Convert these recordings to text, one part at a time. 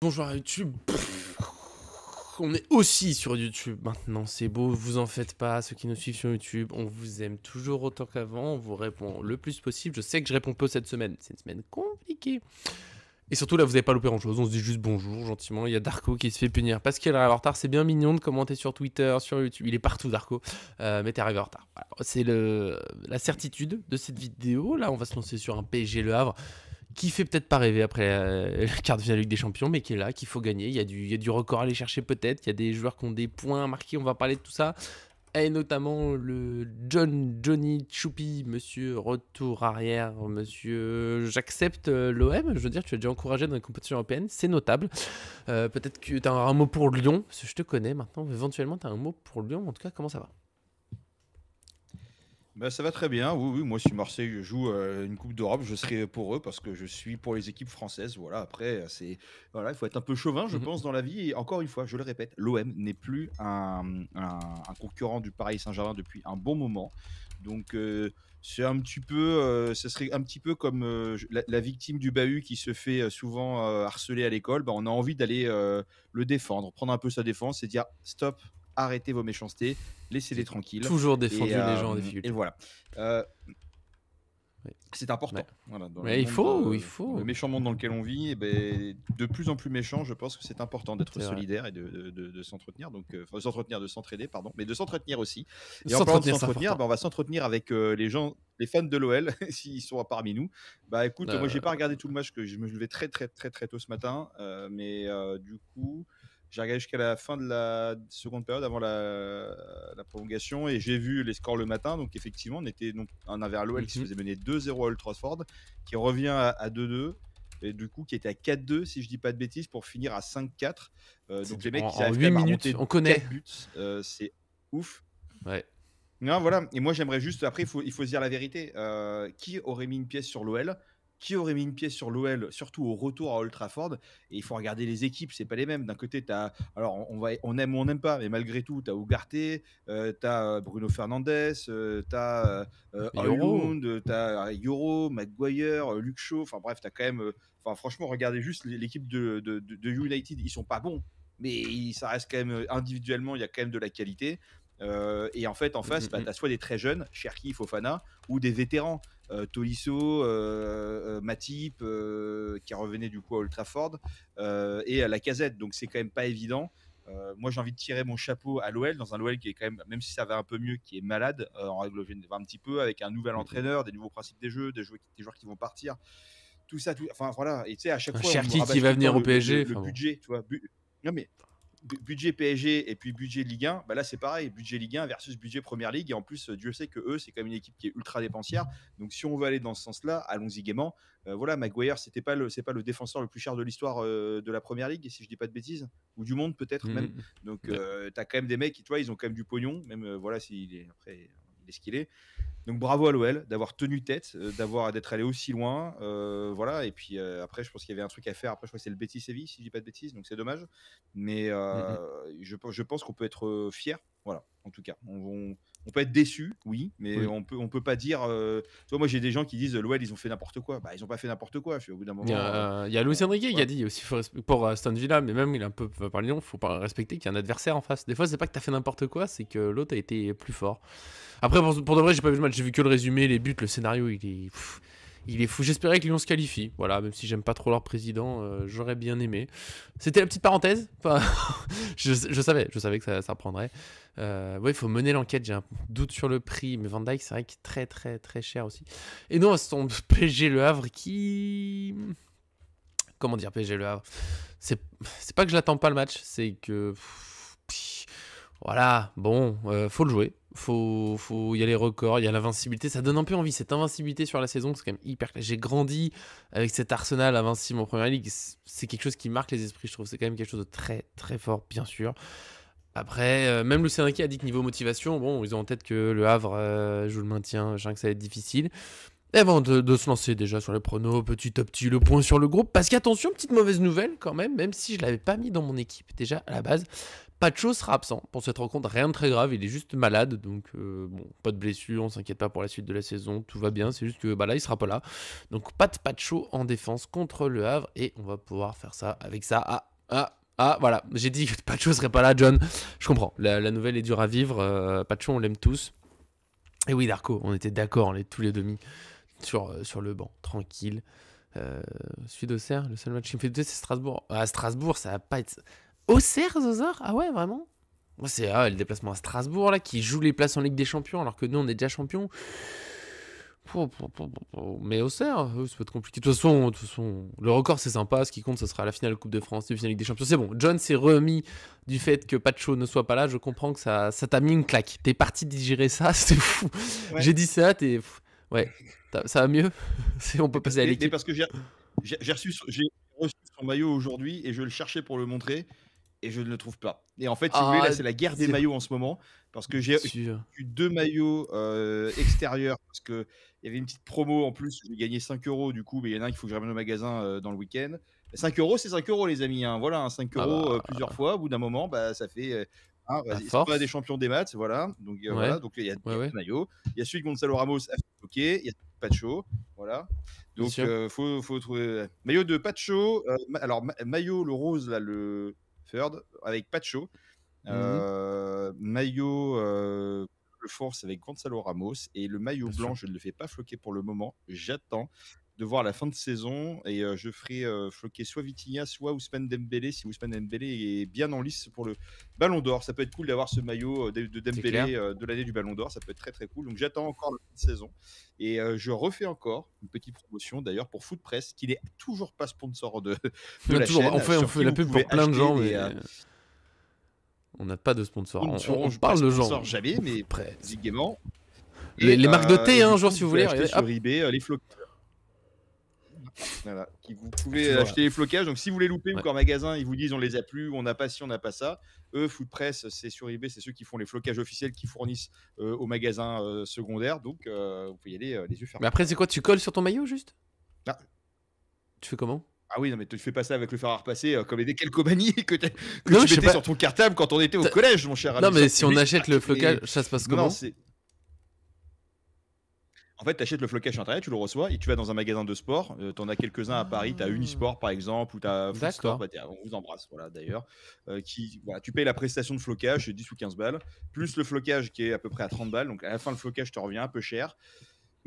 Bonjour à YouTube. On est aussi sur YouTube maintenant, c'est beau, vous en faites pas, ceux qui nous suivent sur YouTube, on vous aime toujours autant qu'avant, on vous répond le plus possible. Je sais que je réponds peu cette semaine, c'est une semaine compliquée. Et surtout là, vous n'avez pas loupé grand chose, on se dit juste bonjour gentiment. Il y a Darko qui se fait punir parce qu'il arrive en retard. C'est bien mignon de commenter sur Twitter, sur YouTube, il est partout Darko, mais t'es arrivé en retard. Voilà. C'est la certitude de cette vidéo. Là, on va se lancer sur un PSG Le Havre qui fait peut-être pas rêver après la quart de finale Ligue des Champions, mais qui est là, qu'il faut gagner. Il y a du record à aller chercher peut-être. Il y a des joueurs qui ont des points marqués, on va parler de tout ça. Et notamment le Johnny Choupi, monsieur retour arrière, monsieur j'accepte l'OM. Je veux dire, tu as déjà encouragé dans les compétitions européennes, c'est notable. Peut-être que tu as un mot pour Lyon, parce que je te connais maintenant. Éventuellement, tu as un mot pour Lyon. En tout cas, comment ça va? Bah, ça va très bien, oui, moi si Marseille joue une Coupe d'Europe, je serai pour eux parce que je suis pour les équipes françaises. Voilà, après, voilà, il faut être un peu chauvin, je pense, dans la vie. Et encore une fois, je le répète, l'OM n'est plus un concurrent du Paris Saint-Germain depuis un bon moment. Donc, c'est un petit peu, ce serait un petit peu comme la victime du bahut qui se fait souvent harceler à l'école. Bah, on a envie d'aller le défendre, prendre un peu sa défense et dire stop, arrêtez vos méchancetés, laissez-les J'ai tranquilles. toujours défendu les gens en Et difficulté. voilà. Euh, Ouais. c'est important. Ouais. Voilà, dans Mais il faut, le méchant monde dans lequel on vit, de plus en plus méchant, je pense que c'est important d'être c'est vrai. solidaire et de s'entretenir. Donc, enfin, s'entretenir, de s'entraider, pardon, mais de s'entretenir aussi. Et en parlant de S'entretenir, c'est s'entretenir, important. on va s'entretenir avec les gens, les fans de l'OL, s'ils sont parmi nous. Bah écoute, moi j'ai pas regardé tout le match, que je me levais très très très très tôt ce matin, mais du coup. J'ai regardé jusqu'à la fin de la seconde période avant la prolongation et j'ai vu les scores le matin. Donc, effectivement, on avait un LOL qui se faisait mener 2-0 à Old Trafford, qui revient à 2-2 et du coup qui était à 4-2, si je dis pas de bêtises, pour finir à 5-4. Donc, les mecs, ils En arrivent quand 8 même à minutes, remonter on connaît. 4 buts. C'est ouf. Ouais. Non, voilà. Et moi, j'aimerais juste. Après, il faut se dire la vérité. Qui aurait mis une pièce sur l'OL? Qui aurait mis une pièce sur l'OL, surtout au retour à Old Trafford? Et il faut regarder les équipes, c'est pas les mêmes. D'un côté, tu as. Alors, on aime ou on n'aime pas, mais malgré tout, tu as Ugarte, tu as Bruno Fernandes, tu as Euro. Højlund, tu as Yoro, Maguire, Luke Shaw. Enfin, bref, tu as quand même. Enfin, franchement, regardez juste l'équipe de United. Ils sont pas bons, mais ça reste quand même individuellement, il y a quand même de la qualité. Et en fait, en face, tu as soit des très jeunes, Cherki, Fofana, ou des vétérans, Tolisso, Matip, qui revenait du coup à Old Trafford, et à Lacazette. Donc c'est quand même pas évident. Moi, j'ai envie de tirer mon chapeau à l'OL, dans un OL qui est quand même si ça va un peu mieux, qui est malade en règle générale, un petit peu, avec un nouvel entraîneur, des nouveaux principes des jeux, des joueurs qui vont partir. Tout ça, enfin voilà. Et tu sais, à chaque Un fois, on nous Cherki qui rabâche va tout le temps venir au PSG. le Enfin bon. budget, tu vois. Non, mais budget PSG et puis budget Ligue 1, bah là c'est pareil, budget Ligue 1 versus budget Première Ligue. Et en plus, Dieu sait que eux, c'est quand même une équipe qui est ultra dépensière. Donc si on veut aller dans ce sens-là, allons-y gaiement. Voilà, Maguire, c'est pas le défenseur le plus cher de l'histoire de la Première Ligue, si je dis pas de bêtises, ou du monde peut-être même. Donc t'as quand même des mecs qui, tu vois, ils ont quand même du pognon, même voilà, après il est ce qu'il est. Donc bravo à l'OL d'avoir tenu tête, d'être allé aussi loin, voilà. Et puis après, je pense qu'il y avait un truc à faire. Après, je crois que c'est le Betis Séville, si je dis pas de bêtises, donc c'est dommage. Mais je pense qu'on peut être fier, voilà. En tout cas, on peut être déçu, oui, mais Oui. on peut pas dire. Tu vois, moi j'ai des gens qui disent l'OL ils ont fait n'importe quoi. Bah ils ont pas fait n'importe quoi. Au bout d'un Il y moment. a Luis Enrique qui Voilà. a dit aussi pour Aston Villa, mais même il a un peu par Lyon, faut pas respecter qu'il y a un adversaire en face. Des fois, c'est pas que t'as fait n'importe quoi, c'est que l'autre a été plus fort. Après, pour de vrai, j'ai pas vu le match, j'ai vu que le résumé, les buts, le scénario, il est fou. J'espérais que Lyon se qualifie. Voilà, même si j'aime pas trop leur président, j'aurais bien aimé. C'était la petite parenthèse. Enfin, je savais que ça prendrait. Ouais, il faut mener l'enquête. J'ai un doute sur le prix, mais Van Dijk, c'est vrai qu'il est très très très cher aussi. Et non, c'est ton PSG Le Havre qui. Comment dire, PSG Le Havre? C'est pas que je l'attends pas le match, c'est que. Voilà, bon, faut le jouer. Il y a les records, il y a l'invincibilité. Ça donne un peu envie, cette invincibilité sur la saison. C'est quand même hyper clair. J'ai grandi avec cet Arsenal invincible en Première Ligue. C'est quelque chose qui marque les esprits, je trouve. C'est quand même quelque chose de très, très fort, bien sûr. Après, même Luis Enrique a dit que niveau motivation, bon, ils ont en tête que le Havre joue le maintien, je sens que ça va être difficile. Et avant de se lancer déjà sur les pronos, petit à petit, le point sur le groupe. Parce qu'attention, petite mauvaise nouvelle quand même si je ne l'avais pas mis dans mon équipe déjà à la base. Pacho sera absent pour cette rencontre, rien de très grave, il est juste malade, donc bon, pas de blessure, on s'inquiète pas pour la suite de la saison, tout va bien, c'est juste que bah là il sera pas là. Donc pas de Pacho en défense contre le Havre, et on va pouvoir faire ça avec ça. Voilà, j'ai dit que Pacho serait pas là, John, je comprends, la nouvelle est dure à vivre, Pacho on l'aime tous. Et oui, Darko, on était d'accord, on est tous les demi sur le banc, tranquille. Celui d'Auxerre, le seul match qui me fait douter, c'est Strasbourg. À Strasbourg, ça va pas être. Auxerre, Zozor? Ah ouais, vraiment? Moi, c'est le déplacement à Strasbourg, là, qui joue les places en Ligue des Champions, alors que nous, on est déjà champions. Mais Auxerre, ça peut être compliqué. De toute façon, le record, c'est sympa. Ce qui compte, ce sera la finale Coupe de France, la finale Ligue des Champions. C'est bon, John s'est remis du fait que Pacho ne soit pas là. Je comprends que ça t'a mis une claque. T'es parti digérer ça, c'était fou. Ouais. J'ai dit ça, ouais, ça va mieux. On peut passer à l'équipe. Parce que j'ai reçu son maillot aujourd'hui et je le cherchais pour le montrer et je ne le trouve pas. Et en fait, si vous voulez, là, c'est la guerre des maillots en ce moment parce que j'ai eu 2 maillots extérieurs parce qu'il y avait une petite promo en plus. J'ai gagné 5 €. Du coup, mais il y en a un qu'il faut que je ramène au magasin dans le week-end. 5 €, c'est 5 €, les amis. Hein. Voilà, 5 € plusieurs fois. Au bout d'un moment, bah, ça fait. C'est pas des champions des maths, voilà. Donc, voilà. Donc, il y a deux maillots. Il y a celui de Gonzalo Ramos à bloquer. Il y a Pacho. Voilà. Donc, faut trouver. Maillot de Pacho. Alors, maillot, le rose, là, le third, avec Pacho. Maillot, le force avec Gonzalo Ramos. Et le maillot blanc, je ne le fais pas floquer pour le moment. J'attends de voir la fin de saison et je ferai floquer soit Vitinha, soit Ousmane Dembélé si Ousmane Dembélé est bien en lice pour le Ballon d'Or. Ça peut être cool d'avoir ce maillot de Dembélé de l'année du Ballon d'Or, ça peut être très très cool. Donc j'attends encore la fin de saison et je refais encore une petite promotion d'ailleurs pour Foot Press qui n'est toujours pas sponsor de la chaîne. On fait la pub pour plein de gens, mais on n'a pas de sponsor. On parle de gens. Jamais, mais près gaiement. Les marques de thé, un jour si vous voulez. Sur eBay, les flocages. Voilà, vous pouvez acheter les flocages. Donc si vous les loupez ou qu'en magasin ils vous disent on les a plus, on n'a pas ci, on n'a pas ça. Eux, Foot Press, c'est sur eBay, c'est ceux qui font les flocages officiels qui fournissent aux magasins secondaires. Donc vous pouvez y aller les yeux fermés. Mais après, c'est quoi? Tu colles sur ton maillot juste? Tu fais comment? Ah oui, non, mais tu fais pas ça avec le fer à repasser comme les calcomanies que tu mettais sur ton cartable quand on était au collège, mon cher ami. Non, mais si on achète le flocage, ça se passe comment? En fait, tu achètes le flocage sur internet, tu le reçois et tu vas dans un magasin de sport. Tu en as quelques-uns à Paris, tu as Unisport par exemple, ou tu as Food Store, on vous embrasse, voilà, d'ailleurs. Tu payes la prestation de flocage, 10 ou 15 balles, plus le flocage qui est à peu près à 30 balles. Donc à la fin, le flocage te revient un peu cher.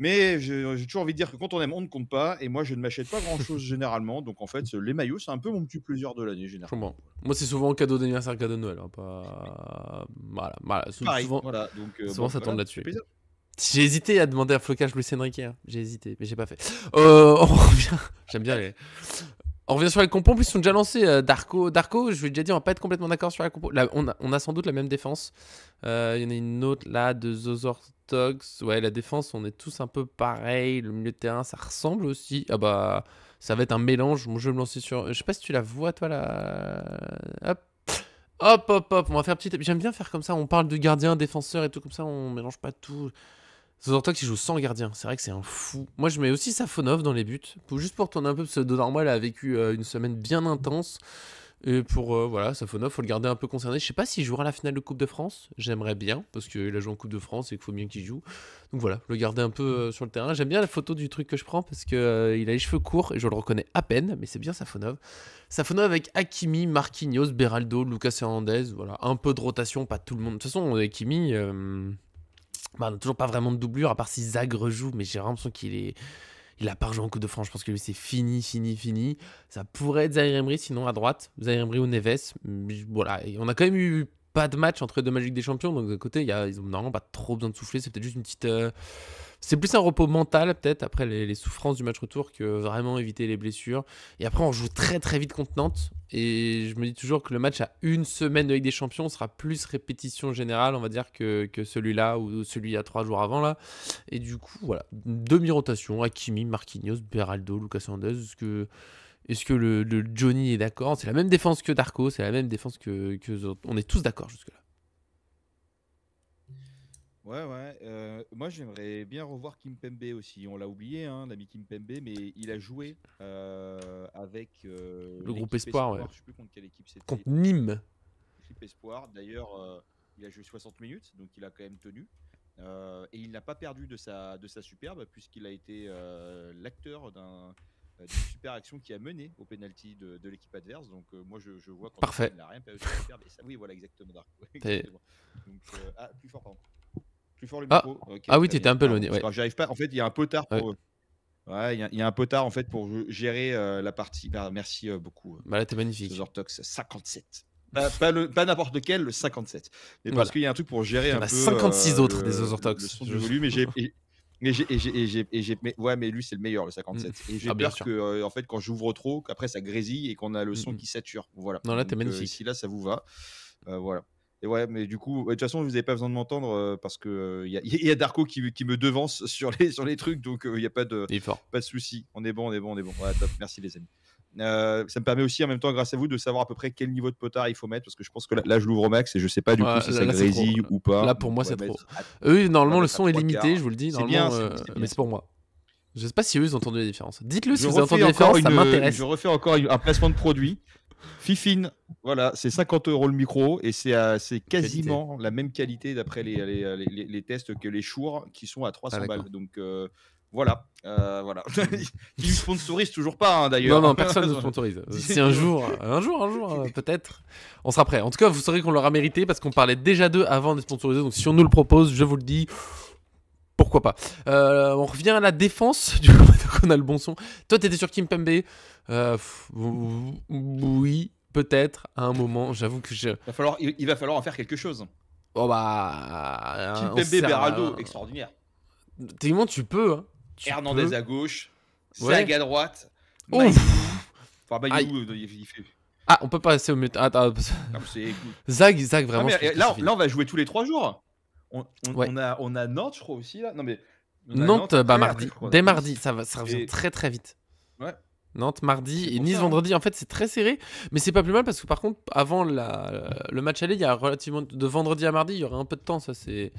Mais j'ai toujours envie de dire que quand on aime, on ne compte pas. Et moi, je ne m'achète pas grand-chose généralement. Donc en fait, les maillots, c'est un peu mon petit plaisir de l'année généralement. Moi, c'est souvent cadeau d'anniversaire, cadeau de Noël. Hein, pas... Voilà. Pareil, souvent, voilà. Donc, souvent ça tombe là-dessus. J'ai hésité à demander un flocage Luis Enrique. Hein. J'ai hésité, mais j'ai pas fait. On revient. J'aime bien les. On revient sur les compos. En plus, ils sont déjà lancés. Darko, je vais déjà dire, on va pas être complètement d'accord sur la compo. Là, on a sans doute la même défense. Il y en a une autre là de Zozor Dogs. Ouais, la défense, on est tous un peu pareil. Le milieu de terrain, ça ressemble aussi. Ah bah, ça va être un mélange. Moi, je vais me lancer sur. Je sais pas si tu la vois, toi, là. Hop. On va faire petit. J'aime bien faire comme ça. On parle de gardien, défenseur et tout comme ça. On mélange pas tout. Zozortok, il joue sans gardien. C'est vrai que c'est un fou. Moi, je mets aussi Safonov dans les buts. Juste pour tourner un peu, parce que Donnarumma a vécu une semaine bien intense. Et pour, voilà, Safonov, faut le garder un peu concerné. Je sais pas s'il jouera la finale de Coupe de France. J'aimerais bien, parce qu'il a joué en Coupe de France et qu'il faut bien qu'il joue. Donc voilà, le garder un peu sur le terrain. J'aime bien la photo du truc que je prends, parce qu'il a les cheveux courts, et je le reconnais à peine, mais c'est bien Safonov. Safonov avec Hakimi, Marquinhos, Beraldo, Lucas Hernandez. Voilà, un peu de rotation, pas tout le monde. De toute façon, Hakimi... on n'a toujours pas vraiment de doublure, à part si Zag rejoue, mais j'ai l'impression qu'il a pas rejoué en Coupe de France. Je pense que lui, c'est fini. Ça pourrait être Zaïre Emery, sinon à droite, Zaïre Emery ou Neves. Mais voilà, et on a quand même eu pas de match entre deux Magiques des Champions, donc d'un côté, ils ont normalement pas trop besoin de souffler. C'est peut-être juste une petite... C'est plus un repos mental, peut-être, après les souffrances du match retour, que vraiment éviter les blessures. Et après, on joue très très vite contre Nantes. Et je me dis toujours que le match à une semaine de Ligue des Champions sera plus répétition générale, on va dire, que celui-là ou celui à 3 jours avant, là. Et du coup, voilà, demi-rotation, Hakimi, Marquinhos, Beraldo, Lucas Hernandez. Est-ce que le Johnny est d'accord? C'est la même défense que Darko, c'est la même défense que on est tous d'accord jusque-là. Ouais. Moi, j'aimerais bien revoir Kimpembe aussi. On l'a oublié, hein, l'ami Kimpembe, mais il a joué avec le groupe Espoir, ouais. Je sais plus contre quelle équipe c'était. Contre Nîmes. top espoir. D'ailleurs, il a joué 60 minutes, donc il a quand même tenu. Et il n'a pas perdu de sa superbe, puisqu'il a été l'acteur d'une super action qui a mené au penalty de l'équipe adverse. Donc moi je vois qu'en effet, Parfait. il n'a rien perdu de sa superbe. Et ça, oui, voilà, exactement, Darko. T'es- Exactement. Donc, plus fort, pardon. Plus fort le Ah, micro. Ok, ah oui, très t'étais bien. un peu Pardon. éloigné. Parce Ouais. que j'arrive pas. En fait, il y a un potard Ouais. pour. Ouais, il y a un potard en fait pour gérer la partie. Merci beaucoup. Bah là, t'es magnifique. Zozortox 57. Pas n'importe lequel, le 57. Mais parce Voilà. qu'il y a un truc pour gérer Il y en un a peu 56 autres des le Ozortox. son du volume. Mais lui, c'est le meilleur, le 57. Et j'ai Ah, bien peur sûr. que, en fait, quand j'ouvre trop, qu'après ça grésille et qu'on a le son qui sature. Voilà. Non, là, t'es Donc, magnifique. si là, ça vous va, voilà. Et ouais, mais du coup, de toute façon, vous n'avez pas besoin de m'entendre parce que il y a Darko qui me devance sur les trucs, donc il n'y a pas de Il est fort. souci. On est bon. Ouais, top. Merci les amis. Ça me permet aussi en même temps, grâce à vous, de savoir à peu près quel niveau de potard il faut mettre parce que je pense que là je l'ouvre au max et je sais pas du coup Ouais, si ça là, c'est trop. grésille ou pas. Là, pour moi, Donc, on c'est va trop. mettre Eux, on normalement, va le mettre à son est 3 limité, quarts. je vous le dis. C'est bien, Normalement, c'est bien, mais c'est pour moi. Je sais pas si eux, ils ont entendu la différence. Dites-le si Je vous avez entendu refais la encore différence, ça m'intéresse. je refais encore un placement de produit. Fifine, voilà, c'est 50 € le micro et c'est quasiment la même qualité d'après les tests que les Shure qui sont à 300 balles. Donc voilà. Qui me sponsorise toujours pas hein, d'ailleurs. Non, personne ne sponsorise. Si un jour, peut-être, on sera prêt. En tout cas, vous saurez qu'on l'aura mérité parce qu'on parlait déjà d'eux avant de sponsoriser. Donc si on nous le propose, je vous le dis, pourquoi pas. On revient à la défense. Du coup, on a le bon son. Toi, t'étais sur Kimpembe. Oui, peut-être à un moment. J'avoue que je. Il va falloir en faire quelque chose. Oh bah. Kimpembe, Beraldo, extraordinaire. Techniquement, tu peux. Hein. Hernandez à gauche, Ouais. Zag à droite. Ouf. Enfin, Maïlou, il fait. Ah, on peut passer au milieu. Non, Zag, vraiment. Là, on va jouer tous les 3 jours. Ouais. On a Nantes, je crois aussi là. Non mais Nantes, après, mardi. Dès mardi, ça revient très très vite. Ouais. Nantes mardi C'est et pour Nice ça, vendredi. En fait, c'est très serré, mais c'est pas plus mal parce que par contre, avant le match aller, il y a relativement de vendredi à mardi, il y aurait un peu de temps. Ça, c'est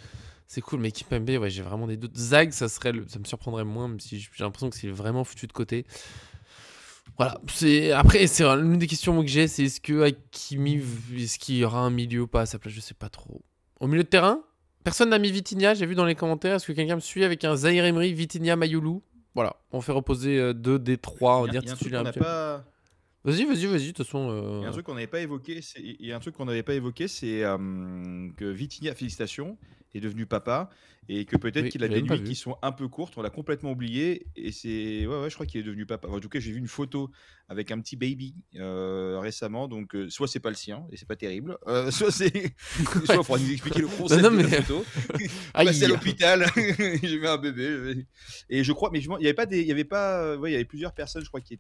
cool. Mais Kimpembe, ouais, j'ai vraiment des doutes. Zag, ça me surprendrait moins, même si j'ai l'impression que c'est vraiment foutu de côté. Voilà. Après, c'est l'une des questions que j'ai, c'est est-ce qu'il y aura un milieu ou pas à sa place? Je sais pas trop. Au milieu de terrain, personne n'a mis Vitinha. J'ai vu dans les commentaires. Est-ce que quelqu'un me suit avec un Zahir Emery, Vitinha, Mayoulou? Voilà, on fait reposer 2 des 3, on va dire titulaires. Vas-y, de toute façon. Il y a un truc qu'on n'avait pas évoqué, c'est que Vitinha, félicitations, est devenu papa et que peut-être qu'il a des nuits qui sont un peu courtes. On l'a complètement oublié et c'est ouais, je crois qu'il est devenu papa. En tout cas, j'ai vu une photo avec un petit baby récemment, donc soit c'est pas le sien et c'est pas terrible, soit il faudra nous expliquer le concept de la photo. Passer à l'hôpital, j'ai vu un bébé et je crois, mais il y avait plusieurs personnes, je crois, qui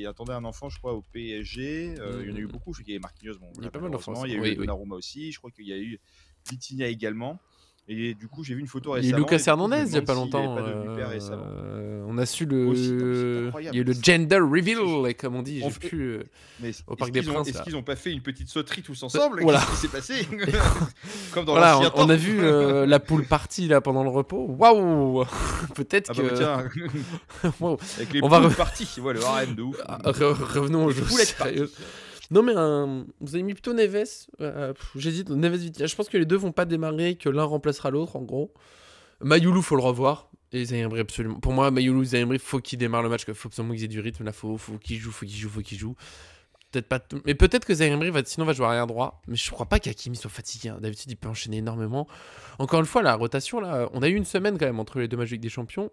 attendaient un enfant, je crois, au PSG. Il y en a eu beaucoup. Je sais qu'il y avait Marquinhos, il y a pas mal d'enfants. Il y a eu Donnarumma aussi. Je crois qu'il y a eu Vitinha également. Et du coup, j'ai vu une photo récemment. Il y a eu Lucas Hernandez il y a pas longtemps. On a su il y a eu le gender reveal, comme on dit. J'ai plus au Parc des Princes. Est-ce qu'ils n'ont pas fait une petite sauterie tous ensemble? Voilà. Qu'est-ce qui s'est passé? Comme dans voilà, l'ancien temps. On a vu la poule partie là pendant le repos. Waouh. Peut-être que. Tiens. Wow. Avec les poules parties, le harem de ouf. Revenons au jeu sérieux. Non mais vous avez mis plutôt Neves. J'hésite, Neves Vitinha. Je pense que les deux vont pas démarrer, que l'un remplacera l'autre en gros. Mayoulou, faut le revoir. Et Zahir Emery, absolument. Pour moi, Mayoulou, Zahir Emery, faut qu'il démarre le match. Faut absolument qu'ils aient du rythme. Là, faut qu'il joue. Peut-être pas tout. Mais peut-être que Zahir Emery sinon va jouer arrière droit. Mais je crois pas qu'Hakimi soit fatigué. Hein. D'habitude, il peut enchaîner énormément. Encore une fois, la rotation là, on a eu une semaine quand même entre les deux matchs de Ligue des Champions.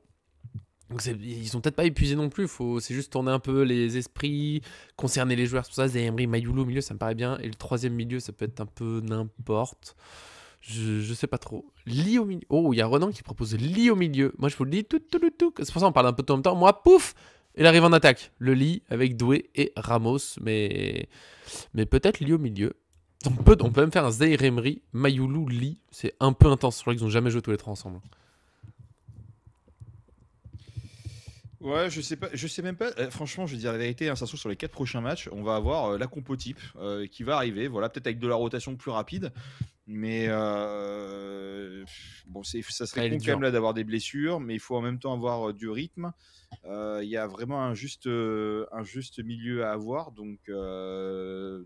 Donc ils sont peut-être pas épuisés non plus, c'est juste tourner un peu les esprits, concerner les joueurs, c'est pour ça. Zahir Emery, Mayoulou au milieu, ça me paraît bien. Et le troisième milieu, ça peut être un peu n'importe. Je sais pas trop. Lee au milieu. Oh, il y a Renan qui propose Lee au milieu. Moi, je vous le dis, tout. C'est pour ça qu'on parle un peu de temps en temps. Moi, pouf, il arrive en attaque. Le Lee avec Doué et Ramos. Mais peut-être Lee au milieu. On peut même faire un Zahir Emery, Mayoulou, Lee. C'est un peu intense. Je crois qu'ils ont jamais joué tous les trois ensemble. Ouais, je sais même pas. Franchement, je vais dire la vérité, ça se trouve sur les 4 prochains matchs, on va avoir la compo type qui va arriver. Voilà, peut-être avec de la rotation plus rapide. Mais bon, ça serait con quand même là d'avoir des blessures, mais il faut en même temps avoir du rythme. Il y a vraiment un juste milieu à avoir, donc voilà.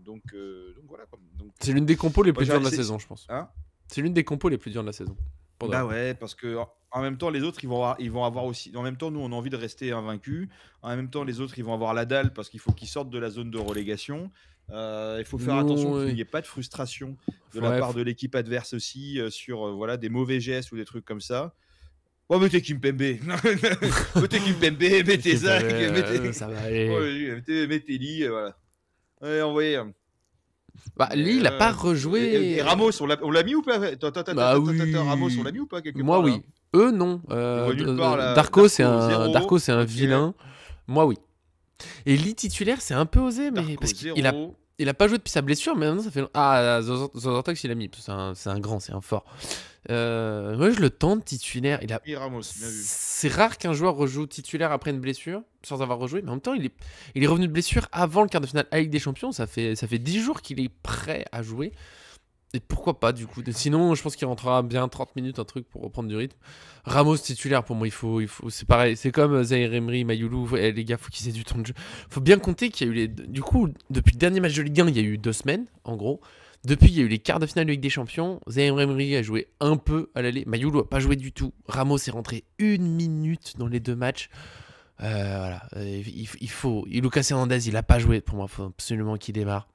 Donc, C'est l'une des compos les Moi, plus dures de la c'est- saison, je pense. Hein. C'est l'une des compos les plus dures de la saison. Pour de Bah vrai. ouais, parce que en même temps, les autres, ils vont avoir aussi. En même temps, nous, on a envie de rester invaincus. En même temps, les autres, ils vont avoir la dalle parce qu'il faut qu'ils sortent de la zone de relégation. Il faut faire attention qu'il n'y ait pas de frustration de la part de l'équipe adverse aussi sur voilà, des mauvais gestes ou des trucs comme ça. Oh, mettez Kimpembe. Mettez Kimpembe, mettez Zach, mettez. Ça va aller. Mettez Lee, voilà. Ouais, envoyez. Bah, Lee, il a pas rejoué. Et Ramos, on l'a mis ou pas? Bah oui. Ramos, on l'a mis ou pas quelque Moi, part, oui. là Eux, non. voit nulle part, là. Darko, c'est Darko, un ok. vilain. Moi, oui. Et Lee titulaire, c'est un peu osé, mais Darko, parce qu'il zéro. il a pas joué depuis sa blessure, mais maintenant ça fait. Ah, Zozortox, il a mis. C'est un grand, c'est un fort. Moi, je le tente titulaire. Et Ramos, bien vu. C'est rare qu'un joueur rejoue titulaire après une blessure, sans avoir rejoué, mais en même temps, il est revenu de blessure avant le quart de finale à Ligue des Champions. Ça fait 10 jours qu'il est prêt à jouer. Et pourquoi pas, du coup. Sinon, je pense qu'il rentrera bien 30 minutes, un truc pour reprendre du rythme. Ramos titulaire, pour moi, il faut c'est pareil. C'est comme Zaïre Emery, Mayoulou. Les gars, faut qu'ils aient du temps de jeu. Faut bien compter qu'il y a eu Du coup, depuis le dernier match de Ligue 1, il y a eu 2 semaines, en gros. Depuis, il y a eu les quarts de finale de Ligue des Champions. Zaïre Emery a joué un peu à l'aller. Mayoulou a pas joué du tout. Ramos est rentré 1 minute dans les 2 matchs. Voilà. Il faut. Lucas Hernandez, il a pas joué. Pour moi, il faut absolument qu'il démarre.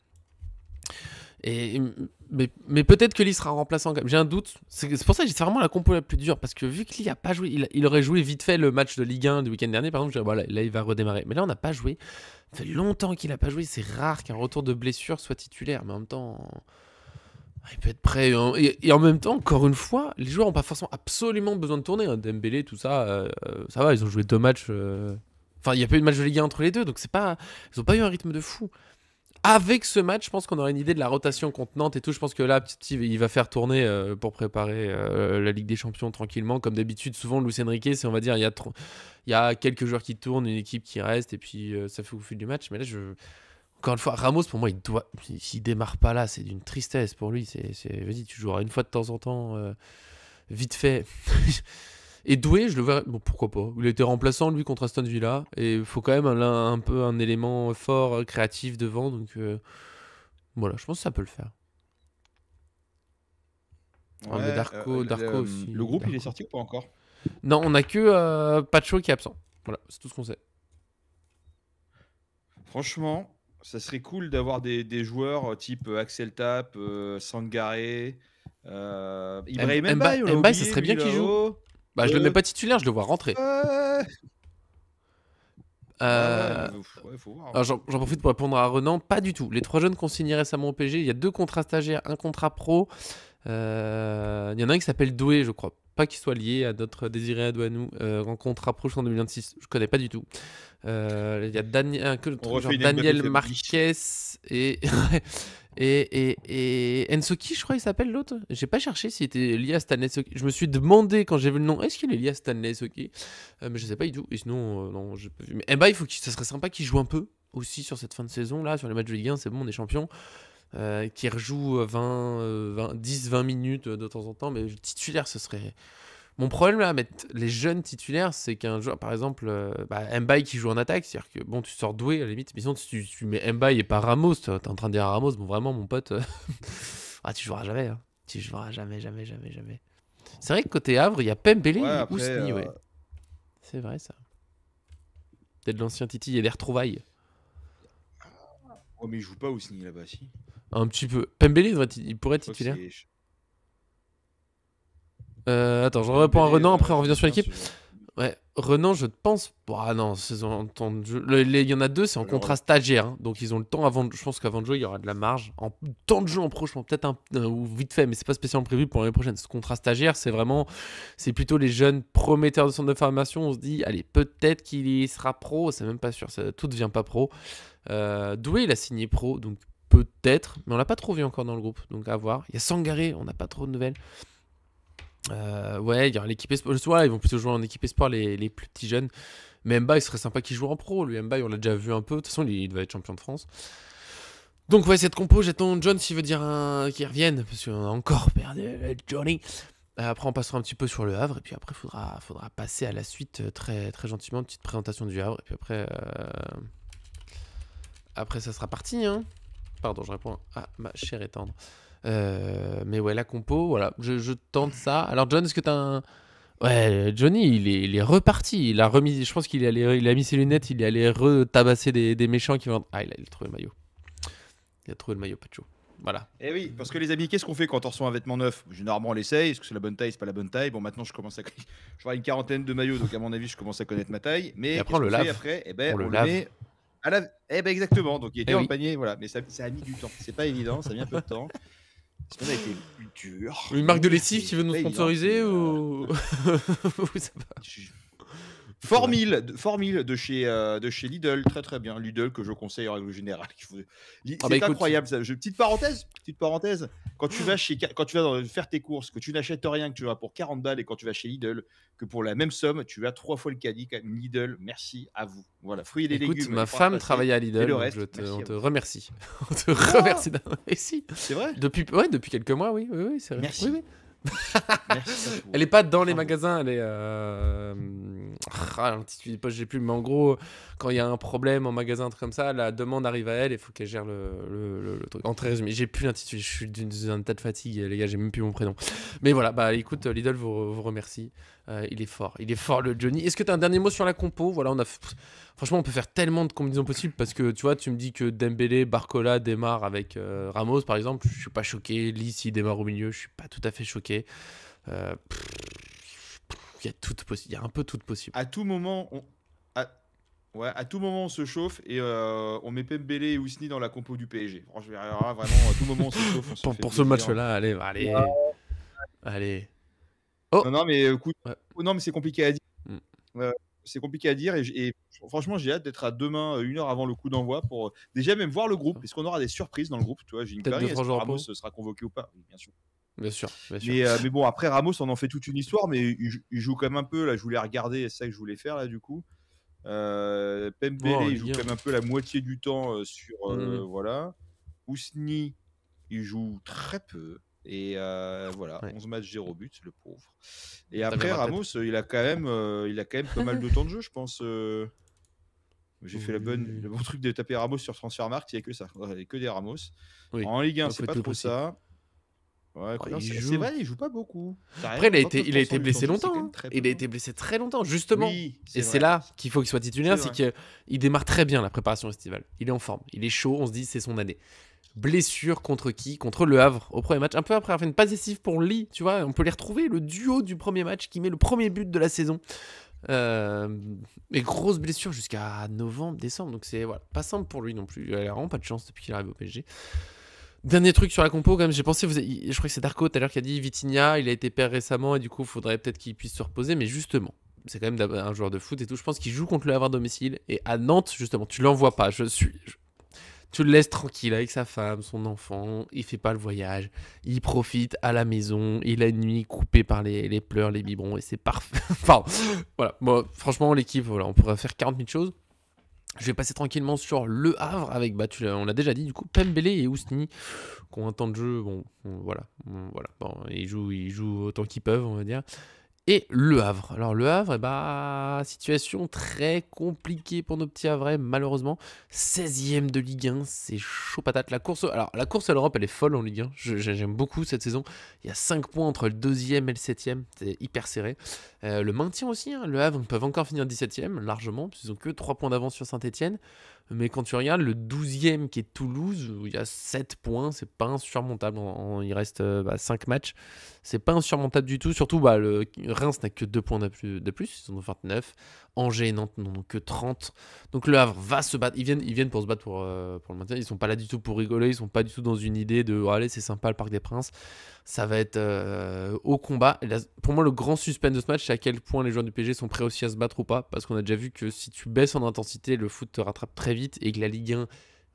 Mais peut-être que Lee sera remplaçant. J'ai un doute. C'est pour ça que c'est vraiment la compo la plus dure. Parce que vu que Lee a pas joué, il aurait joué vite fait le match de Ligue 1 du week-end dernier. Par exemple, je dirais, voilà, là, il va redémarrer. Mais là, on n'a pas joué. Ça fait longtemps qu'il n'a pas joué. C'est rare qu'un retour de blessure soit titulaire. Mais en même temps, il peut être prêt. Et en même temps, encore une fois, les joueurs n'ont pas forcément absolument besoin de tourner. Dembélé, tout ça, ça va. Ils ont joué 2 matchs. Enfin, il n'y a pas eu de match de Ligue 1 entre les deux. Donc, ils n'ont pas eu un rythme de fou. Avec ce match, je pense qu'on aura une idée de la rotation contre Nantes et tout. Je pense que là, petit, il va faire tourner pour préparer la Ligue des Champions tranquillement. Comme d'habitude, souvent, Luis Enrique, c'est, on va dire, il y a quelques joueurs qui tournent, une équipe qui reste, et puis ça fait au fil du match. Mais là, encore une fois, Ramos, pour moi, s'il démarre pas là, c'est d'une tristesse pour lui. Vas-y, tu joueras une fois de temps en temps, vite fait. Et Doué, je le verrais. Bon, pourquoi pas. Il a été remplaçant, lui, contre Aston Villa. Et il faut quand même un peu un élément fort, créatif devant. Donc, voilà, je pense que ça peut le faire. Ouais, Darko aussi. Le groupe, il est sorti ou pas encore? Non, on a que Pacho qui est absent. Voilà, c'est tout ce qu'on sait. Franchement, ça serait cool d'avoir des joueurs type Axel Tap, Sangaré, Ibrahim Mbaye. Mbaye, ça serait bien qu'il joue. Bah, je le mets pas titulaire, je le vois rentrer. Faut voir. Alors, j'en profite pour répondre à Renan. Pas du tout. Les 3 jeunes qu'on signait récemment au PSG, il y a 2 contrats stagiaires, un contrat pro. Il y en a un qui s'appelle Doué, je crois. Pas qu'il soit lié à notre Désiré Adouanou. En contrat pro jusqu'en 2026. Je connais pas du tout. Il y a Daniel Marquez et Ensoki, je crois il s'appelle l'autre. J'ai pas cherché s'il était lié à Stanley Ensoki. Je me suis demandé quand j'ai vu le nom, est-ce qu'il est lié à Stanley Ensoki, mais je sais pas du tout. Et sinon, non, j'ai pas vu. Mais Mbaye, ça serait sympa qu'il joue un peu aussi sur cette fin de saison là, sur les matchs de Ligue 1. C'est bon, on est champion. Qui rejoue 10-20 minutes de temps en temps, mais titulaire, ce serait. Mon problème là, mettre les jeunes titulaires, c'est qu'un joueur, par exemple, Mbaye qui joue en attaque, c'est-à-dire que bon, tu sors Doué à la limite, mais sinon tu mets Mbaye et pas Ramos, t'es en train de dire à Ramos, bon, vraiment, mon pote, tu joueras jamais, hein. Tu joueras jamais. C'est vrai que côté Havre, il y a Pembele et Ousni, ouais. C'est vrai ça. Peut-être l'ancien Titi, il y a des retrouvailles. Oh, mais il joue pas Ousni là-bas, si. Un petit peu. Pembele, il pourrait être titulaire. Attends, je réponds à Renan, après on revient sur l'équipe. Ouais, Renan, je pense. Ah non, saison temps de jeu. Il y en a 2, c'est en contrat stagiaire. Hein, donc ils ont le temps avant. Je pense qu'avant de jouer, il y aura de la marge. En temps de jeu en pro, je pense peut-être ou vite fait, mais c'est pas spécialement prévu pour l'année prochaine. Ce contrat stagiaire, c'est plutôt les jeunes prometteurs de centre de formation. On se dit, allez, peut-être qu'il sera pro. C'est même pas sûr. Tout devient pas pro. Doué, il a signé pro, donc peut-être, mais on l'a pas trop vu encore dans le groupe. Donc à voir. Il y a Sangaré, on n'a pas trop de nouvelles. Ouais, il y aura l'équipe espoir. Je vois, ils vont plutôt jouer en équipe espoir, les plus petits jeunes. Mais Mbaye, il serait sympa qu'il joue en pro. Lui, Mbaye, on l'a déjà vu un peu. De toute façon, il va être champion de France. Donc, ouais, cette compo, j'attends John s'il veut dire qu'il revienne. Parce qu'on a encore perdu Johnny. Après, on passera un petit peu sur le Havre. Et puis après, il faudra passer à la suite très, très gentiment. Une petite présentation du Havre. Et puis après, ça sera parti. Hein. Pardon, je réponds à ma chère et tendre. Mais ouais, la compo, voilà, je tente ça. Alors, John, est-ce que t'as un. Ouais, Johnny, il est reparti. Il a remis, je pense il a mis ses lunettes, il est allé retabasser des méchants qui vont. Ah, il a trouvé le maillot. Il a trouvé le maillot, Pacho. Voilà. Eh oui, parce que les amis, qu'est-ce qu'on fait quand on reçoit un vêtement neuf? Généralement, on l'essaye. Est-ce que c'est la bonne taille? C'est pas la bonne taille. Bon, maintenant, je commence à. Je vois une quarantaine de maillots, donc à mon avis, je commence à connaître ma taille. Et Mais après, on qu'est-ce le qu'on fait lave. après? Eh ben, On le on le lave. met à la. Eh ben, exactement. Donc, il était Eh dans oui. le panier, voilà. Mais ça a mis du temps. C'est pas évident, ça a mis un peu de temps. Parce qu'on a été dur. Une marque de Donc, lessive qui veut nous pas évident, sponsoriser mais, ou. Ou ça va. Formil de chez Lidl, très très bien. Lidl que je conseille en règle générale. Ah bah C'est écoute. incroyable ça. Petite parenthèse. Quand tu vas faire tes courses, que tu n'achètes rien, que tu vas pour 40 balles, et quand tu vas chez Lidl, que pour la même somme, tu as 3 fois le caddie. Lidl, merci à vous. Voilà, fruits et les Écoute, légumes. ma les poires femme passées, travaillait à et Lidl, le donc reste, on merci te à vous. remercie. On te remercie d'avoir. Et si. C'est vrai? Depuis quelques mois, oui, c'est vrai. Merci. Oui, oui. Merci. Elle est pas dans les Bravo. magasins, elle est. L'intitulé de poste, j'ai plus, mais en gros, quand il y a un problème en magasin, un truc comme ça, la demande arrive à elle et il faut qu'elle gère le truc. En très résumé, j'ai plus l'intitulé, je suis d'un tas de fatigue, les gars, j'ai même plus mon prénom. Mais voilà, bah écoute, Lidl vous remercie. Il est fort le Johnny. Est-ce que tu as un dernier mot sur la compo? Voilà, franchement, on peut faire tellement de combinaisons possibles parce que tu vois, tu me dis que Dembélé, Barcola démarre avec Ramos par exemple, je suis pas choqué. Lee, s'il démarre au milieu, je suis pas tout à fait choqué. Il y a un peu tout possible. À tout moment, à tout moment, on se chauffe et on met Pembele et Ousni dans la compo du PSG. Franchement, vraiment, à tout moment, on se chauffe. On se fait Pour ce plaisir. match-là, allez. Oh Non, mais écoute, ouais. non, mais c'est compliqué à dire. Mm. C'est compliqué à dire et franchement, j'ai hâte d'être à demain, 1 heure avant le coup d'envoi pour déjà même voir le groupe. Est-ce qu'on aura des surprises dans le groupe? Tu vois, j'ai une Peut-être pari. 2-3 Est-ce que jours Ramos repos. sera convoqué ou pas? Oui, bien sûr. Bien sûr. Mais bon, après Ramos, on en fait toute une histoire, mais il joue quand même un peu. Là, je voulais regarder, c'est ça que je voulais faire là du coup. Pembele, il joue quand même un peu la moitié du temps sur voilà. Ousni, il joue très peu. Et voilà, 11 matchs, 0 but, le pauvre. Et après, Ramos, il a quand même pas mal de temps de jeu, je pense. J'ai fait le bon truc de taper Ramos sur Transfermarkt, il n'y a que ça. Il n'y a que des Ramos. Oui. En Ligue 1, c'est pas trop ça. Ouais, c'est vrai, il joue pas beaucoup. Après, il a été blessé longtemps. Hein. Il a été blessé très longtemps, justement. Oui, et c'est là qu'il faut qu'il soit titulaire, c'est qu'il démarre très bien la préparation estivale. Il est en forme, il est chaud, on se dit c'est son année. Blessure contre qui? Contre Le Havre au premier match. Un peu après avoir fait une passe décisive pour Lee, tu vois. On peut les retrouver, le duo du premier match qui met le premier but de la saison. Et grosse blessure jusqu'à novembre, décembre. Donc c'est voilà, pas simple pour lui non plus. Il a vraiment pas de chance depuis qu'il arrive au PSG. Dernier truc sur la compo, quand même, j'ai pensé, je crois que c'est Darko tout à l'heure qui a dit Vitinha, il a été père récemment et du coup, il faudrait peut-être qu'il puisse se reposer, mais justement, c'est quand même un joueur de foot et tout. Je pense qu'il joue contre le Havre à domicile et à Nantes, justement, tu l'envoies pas. Tu le laisses tranquille avec sa femme, son enfant, il fait pas le voyage, il profite à la maison, il a une nuit coupée par les pleurs, les biberons et c'est parfait. Enfin, voilà, bon, franchement, l'équipe, voilà, on pourrait faire 40 000 choses. Je vais passer tranquillement sur Le Havre avec, on l'a déjà dit, du coup, Pembele et Ousni qui ont un temps de jeu, voilà. Bon, ils jouent autant qu'ils peuvent, on va dire. Et Le Havre. Alors Le Havre, situation très compliquée pour nos petits Havrais, malheureusement. 16e de Ligue 1, c'est chaud patate. La course à l'Europe, elle est folle en Ligue 1. J'aime beaucoup cette saison. Il y a 5 points entre le 2e et le 7e. C'est hyper serré. Le maintien aussi, hein. Le Havre, ils peuvent encore finir 17e, largement, puisqu'ils n'ont que 3 points d'avance sur Saint-Etienne. Mais quand tu regardes le 12e qui est Toulouse, où il y a 7 points, c'est pas insurmontable. Il reste 5 matchs. C'est pas insurmontable du tout. Surtout, le Reims n'a que 2 points de plus. Ils en ont 29. Angers et Nantes n'en ont que 30. Donc le Havre va se battre. Ils viennent pour se battre pour le maintien. Ils sont pas là du tout pour rigoler. Ils sont pas du tout dans une idée de allez, c'est sympa le Parc des Princes. Ça va être au combat. Et là, pour moi, le grand suspense de ce match, c'est à quel point les joueurs du PSG sont prêts aussi à se battre ou pas. Parce qu'on a déjà vu que si tu baisses en intensité, le foot te rattrape très vite. Et que la Ligue 1,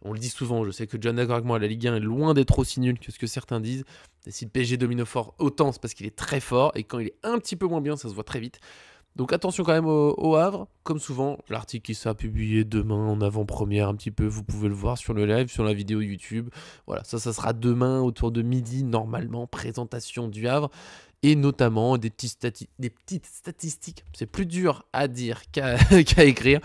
on le dit souvent, je sais que John est d'accord avec moi, la Ligue 1 est loin d'être aussi nulle que ce que certains disent. Et si le PSG domine fort autant, c'est parce qu'il est très fort. Et quand il est un petit peu moins bien, ça se voit très vite. Donc attention quand même au Havre. Comme souvent, l'article qui sera publié demain en avant-première un petit peu. Vous pouvez le voir sur le live, sur la vidéo YouTube. Voilà, ça sera demain autour de midi, normalement, présentation du Havre. Et notamment des petites statistiques. C'est plus dur à dire qu'à écrire.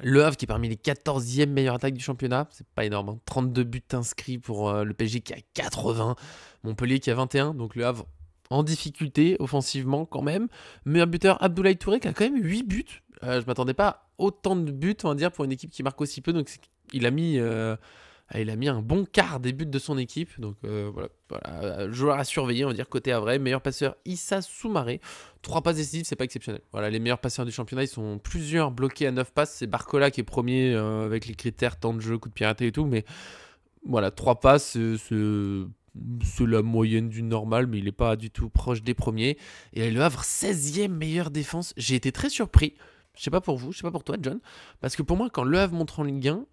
Le Havre qui est parmi les 14e meilleures attaques du championnat, c'est pas énorme, hein. 32 buts inscrits pour le PSG qui a 80, Montpellier qui a 21, donc le Havre en difficulté offensivement quand même. Meilleur buteur Abdoulaye Touré qui a quand même 8 buts. Je m'attendais pas à autant de buts, on va dire, pour une équipe qui marque aussi peu, donc il a mis un bon quart des buts de son équipe. Donc voilà, joueur à surveiller, on va dire, côté Havre. Meilleur passeur Issa Soumaré. 3 passes décisives, c'est pas exceptionnel. Voilà, les meilleurs passeurs du championnat, ils sont plusieurs bloqués à 9 passes. C'est Barcola qui est premier avec les critères temps de jeu, coup de pied arrêté et tout. Mais voilà, 3 passes, c'est la moyenne du normal, mais il n'est pas du tout proche des premiers. Et le Havre, 16e meilleure défense. J'ai été très surpris. Je sais pas pour vous, je sais pas pour toi, John. Parce que pour moi, quand Le Havre monte en Ligue 1,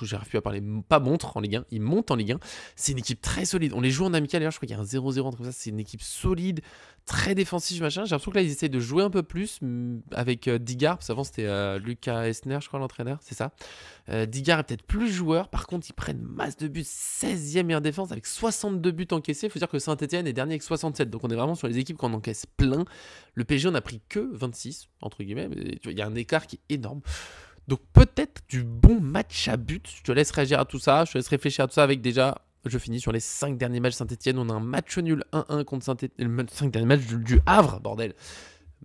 j'arrive plus à parler, pas montre en Ligue 1, il monte en Ligue 1, c'est une équipe très solide. On les joue en amical, d'ailleurs, je crois qu'il y a un 0-0 entre ça, c'est une équipe solide, très défensive, machin. J'ai l'impression que là, ils essayent de jouer un peu plus avec Digard, parce qu'avant, c'était Lucas Esner, je crois, l'entraîneur, c'est ça. Digard est peut-être plus joueur, par contre, ils prennent masse de buts, 16e meilleure défense, avec 62 buts encaissés. Il faut dire que Saint-Etienne est dernier avec 67, donc on est vraiment sur les équipes qu'on encaisse plein. Le PSG, on a pris que 26, entre guillemets, mais il y a un écart qui est énorme. Donc peut-être du bon match à but. Je te laisse réagir à tout ça. Je te laisse réfléchir à tout ça avec déjà... Je finis sur les 5 derniers matchs Saint-Etienne. On a un match nul 1-1 contre Saint-Etienne. 5 derniers matchs du Havre, bordel.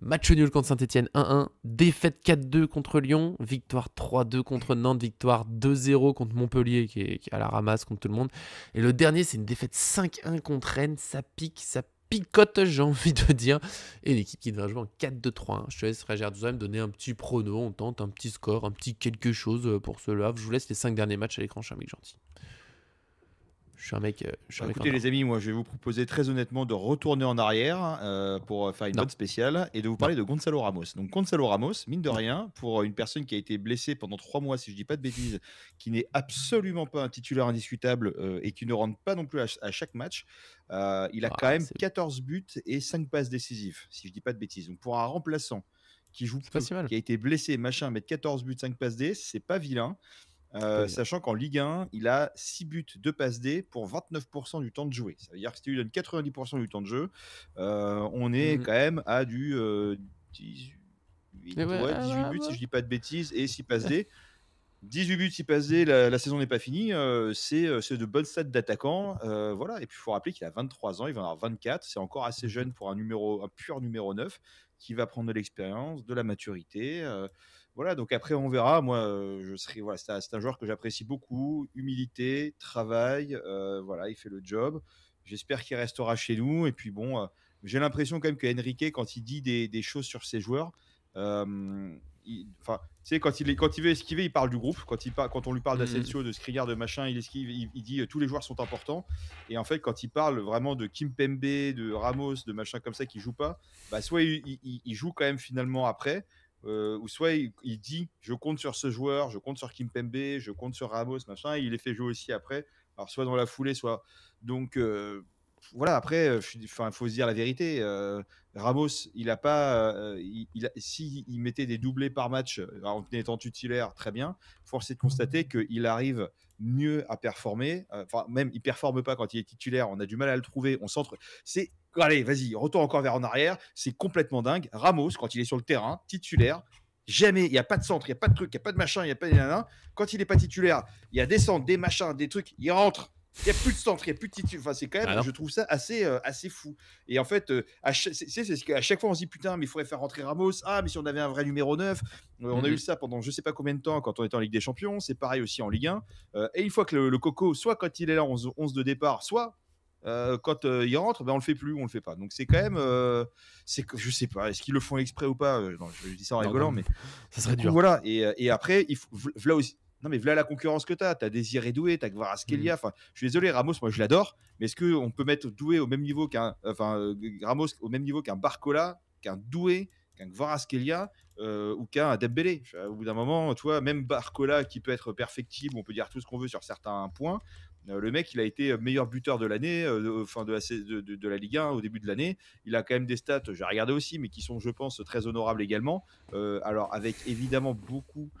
Match nul contre Saint-Etienne 1-1. Défaite 4-2 contre Lyon. Victoire 3-2 contre Nantes. Victoire 2-0 contre Montpellier qui est à la ramasse contre tout le monde. Et le dernier, c'est une défaite 5-1 contre Rennes. Ça pique, ça picote, j'ai envie de dire. Et l'équipe qui devrait jouer en 4-2-3-1. Je te laisse réagir à tout ça, me donner un petit prono, on tente un petit score, un petit quelque chose pour cela. Je vous laisse les 5 derniers matchs à l'écran, je suis un mec gentil. Je suis un mec. Écoutez, les amis, moi je vais vous proposer très honnêtement de retourner en arrière pour faire une Non. bonne spéciale et de vous parler de Gonzalo Ramos. Donc, Gonzalo Ramos, mine de rien, pour une personne qui a été blessée pendant 3 mois, si je dis pas de bêtises, qui n'est absolument pas un titulaire indiscutable et qui ne rentre pas non plus à chaque match, il a quand même 14 buts et 5 passes décisives, si je dis pas de bêtises. Donc, pour un remplaçant qui joue peu, si qui a été blessé, machin, mettre 14 buts, 5 passes D, c'est pas vilain. Sachant qu'en Ligue 1, il a 6 buts, 2 passes D pour 29% du temps de jouer. Ça veut dire que si tu lui donnes 90% du temps de jeu, on est quand même à du 18, 18 buts, si je dis pas de bêtises, et 6 passes D. 18 buts, 6 passes D, la saison n'est pas finie. C'est de bonnes stats d'attaquant. Voilà. Et puis il faut rappeler qu'il a 23 ans, il va en avoir 24. C'est encore assez jeune pour un pur numéro 9 qui va prendre de l'expérience, de la maturité. Voilà, donc après on verra. Moi, voilà, c'est un joueur que j'apprécie beaucoup. Humilité, travail, voilà, il fait le job. J'espère qu'il restera chez nous. Et puis bon, j'ai l'impression quand même que Enrique, quand il dit des choses sur ses joueurs, enfin, tu sais, quand il veut esquiver, il parle du groupe. Quand on lui parle d'Asensio, de Skriniar, de machin, il esquive. Il dit tous les joueurs sont importants. Et en fait, quand il parle vraiment de Kimpembe, de Ramos, de machin comme ça qui joue pas, bah soit il joue quand même finalement après. Ou soit il dit je compte sur ce joueur, je compte sur Kimpembe, je compte sur Ramos, machin, et il les fait jouer aussi après. Alors soit dans la foulée, soit donc voilà. Après, faut se dire la vérité. Ramos, il a pas, si il mettait des doublés par match en étant titulaire, très bien. Force est de constater qu'il arrive mieux à performer. Enfin, même il performe pas quand il est titulaire. On a du mal à le trouver. On centre. C'est allez, vas-y, retourne encore vers en arrière. C'est complètement dingue. Ramos, quand il est sur le terrain, titulaire, jamais, il n'y a pas de centre, il n'y a pas de truc, il n'y a pas de machin, il n'y a pas de... Quand il n'est pas titulaire, il y a des centres, des machins, des trucs, il rentre. Il n'y a plus de centre, il n'y a plus de titulaire. Enfin, c'est quand même, je trouve ça assez fou. Et en fait, c'est à chaque fois, on se dit putain, mais il faudrait faire rentrer Ramos. Ah, mais si on avait un vrai numéro 9, on a eu ça pendant je sais pas combien de temps quand on était en Ligue des Champions. C'est pareil aussi en Ligue 1. Et une fois que le Coco, soit quand il est là en 11 de départ, soit quand il rentre, ben on le fait plus, on le fait pas. Donc c'est quand même, je sais pas, est-ce qu'ils le font exprès ou pas non, je dis ça en rigolant, mais ça serait dur. Voilà. Et après, il faut, voilà aussi. Non mais voilà la concurrence que t'as Désiré Doué, t'as Kvaratskhelia. Enfin, je suis désolé, Ramos, moi je l'adore, mais est-ce que on peut mettre Doué au même niveau Ramos au même niveau qu'un Barcola, qu'un Doué, qu'un Kvaratskhelia ou qu'un Dembélé? Au bout d'un moment, tu vois, même Barcola qui peut être perfectible, on peut dire tout ce qu'on veut sur certains points. Le mec, il a été meilleur buteur de l'année, de la Ligue 1 au début de l'année. Il a quand même des stats, j'ai regardé aussi, mais qui sont, je pense, très honorables également. Alors, avec évidemment beaucoup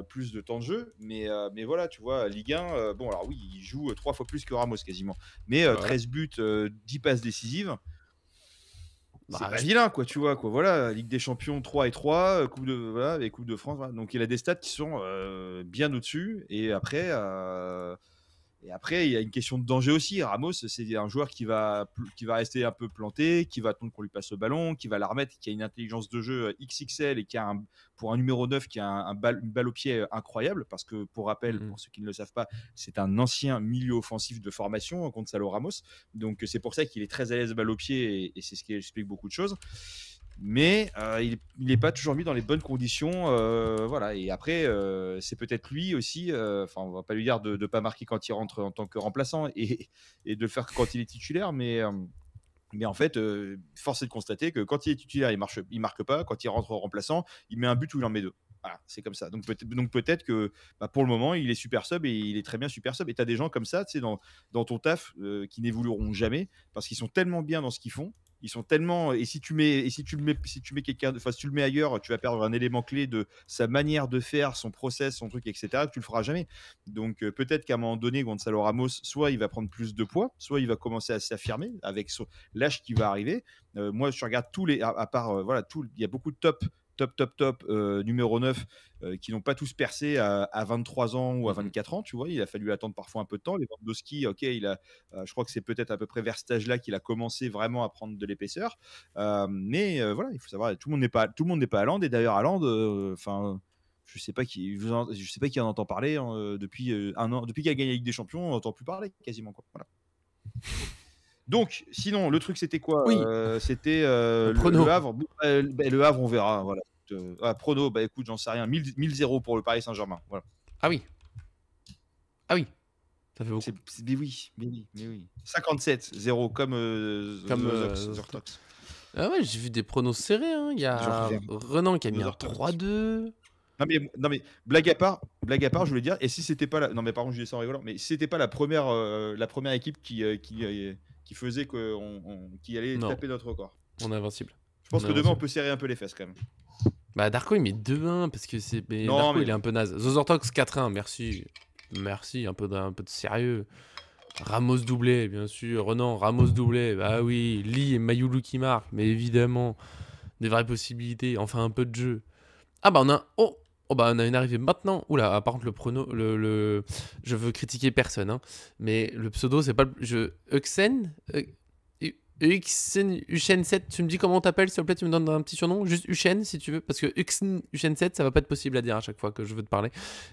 plus de temps de jeu, mais voilà, tu vois, Ligue 1, bon, alors oui, il joue 3 fois plus que Ramos quasiment, mais 13 buts, 10 passes décisives. c'est Bah, pas vilain, quoi, tu vois, quoi. Voilà, Ligue des Champions 3 et 3, Coupe de, voilà, et Coupe de France. Voilà. Donc il a des stats qui sont bien au-dessus. Et après, il y a une question de danger aussi. Ramos, c'est un joueur qui va rester un peu planté, qui va attendre qu'on lui passe le ballon, qui va la remettre, qui a une intelligence de jeu XXL et qui a pour un numéro 9 qui a une balle au pied incroyable. Parce que, pour rappel, pour ceux qui ne le savent pas, c'est un ancien milieu offensif de formation, Gonzalo Ramos. Donc c'est pour ça qu'il est très à l'aise balle au pied et c'est ce qui explique beaucoup de choses. Mais il n'est pas toujours mis dans les bonnes conditions. Voilà. Et après, c'est peut-être lui aussi. Enfin, on va pas lui dire de ne pas marquer quand il rentre en tant que remplaçant et de le faire quand il est titulaire. Mais en fait, force est de constater que quand il est titulaire, il marque pas. Quand il rentre en remplaçant, il met un but ou il en met deux. Voilà, c'est comme ça. Donc peut-être que pour le moment, il est super sub et il est très bien super sub. Et tu as des gens comme ça, tu sais, dans ton taf qui n'évolueront jamais parce qu'ils sont tellement bien dans ce qu'ils font. Ils sont tellement et si tu mets quelqu'un, enfin si tu le mets ailleurs, tu vas perdre un élément clé de sa manière de faire, son process, son truc, etc. Tu le feras jamais. Donc peut-être qu'à un moment donné, Gonzalo Ramos, soit il va prendre plus de poids, soit il va commencer à s'affirmer avec l'âge qui va arriver. Moi, je regarde tous les, à part voilà, il y a beaucoup de top numéro 9 qui n'ont pas tous percé à 23 ans ou à 24 ans, tu vois. Il a fallu attendre parfois un peu de temps. Lewandowski, ok, je crois que c'est peut-être à peu près vers cet âge-là qu'il a commencé vraiment à prendre de l'épaisseur. Mais voilà, il faut savoir, tout le monde n'est pas à Haaland. Et d'ailleurs, Haaland, enfin. Je sais pas qui en entend parler depuis un an, depuis qu'il a gagné la Ligue des Champions, on n'entend plus parler quasiment, quoi. Voilà. Donc, sinon, le truc, c'était quoi? Oui. C'était Prono. le Havre. Le Havre, on verra. Voilà. Prono, écoute, j'en sais rien. 1000-0 pour le Paris Saint-Germain. Voilà. Ah oui. Ah oui. Ça fait beaucoup. Mais oui. 57-0 comme Zortox. Ah ouais, j'ai vu des pronos serrés. Hein. Il y a Renan qui a mis un 3-2. Non mais blague à part, je voulais dire. Et si c'était pas non mais par contre je dis ça en rigolant. Mais si c'était pas la première équipe qui faisait qui allait taper notre record. On est invincible. Je pense que demain on peut serrer un peu les fesses quand même. Bah Darko il met 2-1 parce que c'est. Darko il est un peu naze. Zozortox 4-1, merci, un peu de sérieux. Ramos doublé, bien sûr. Renan, Ramos doublé. Bah oui, Lee et Mayoulou qui marquent, mais évidemment, des vraies possibilités. Enfin, un peu de jeu. Ah bah on a on a une arrivée maintenant. Oula, par contre le prono, je veux critiquer personne, hein, mais le pseudo c'est pas Uxen. Uchen 7, tu me dis comment on t'appelle, s'il te plaît, tu me donnes un petit surnom, juste Uchen si tu veux, parce que Uchen 7, ça va pas être possible à dire à chaque fois que je veux te parler,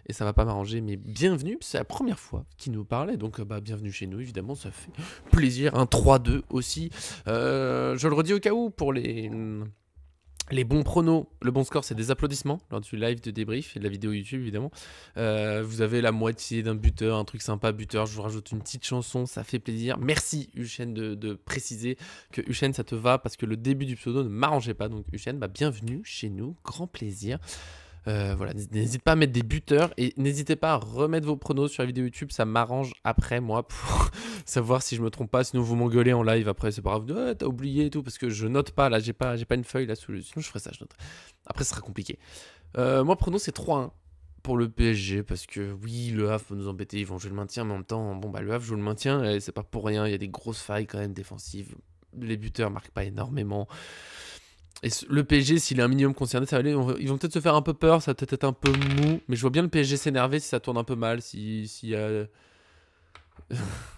et ça va pas m'arranger, mais bienvenue, c'est la première fois qu'il nous parlait, donc bienvenue chez nous, évidemment, ça fait plaisir, un 3-2 aussi, je le redis au cas où, pour les bons pronos, le bon score, c'est des applaudissements lors du live de débrief et de la vidéo YouTube, évidemment. Vous avez la moitié d'un buteur, un truc sympa buteur. Je vous rajoute une petite chanson, ça fait plaisir. Merci, Uchen, de préciser que Uchen, ça te va parce que le début du pseudo ne m'arrangeait pas. Donc, Uchen, bienvenue chez nous, grand plaisir. Voilà, n'hésitez pas à mettre des buteurs et n'hésitez pas à remettre vos pronos sur la vidéo YouTube, ça m'arrange après moi pour savoir si je me trompe pas, sinon vous m'engueulez en live après, c'est pas grave, t'as oublié et tout, parce que je note pas, là j'ai pas une feuille là sous le... Sinon je ferai ça, je note. Après ce sera compliqué. Moi pronos c'est 3-1 pour le PSG, parce que oui, le Havre peut nous embêter, ils vont jouer le maintien, mais en même temps, le Havre joue le maintien, et c'est pas pour rien, il y a des grosses failles quand même défensives, les buteurs marquent pas énormément. Et le PSG, s'il est un minimum concerné, ça va aller. Ils vont peut-être se faire un peu peur, ça va peut-être être un peu mou. Mais je vois bien le PSG s'énerver si ça tourne un peu mal.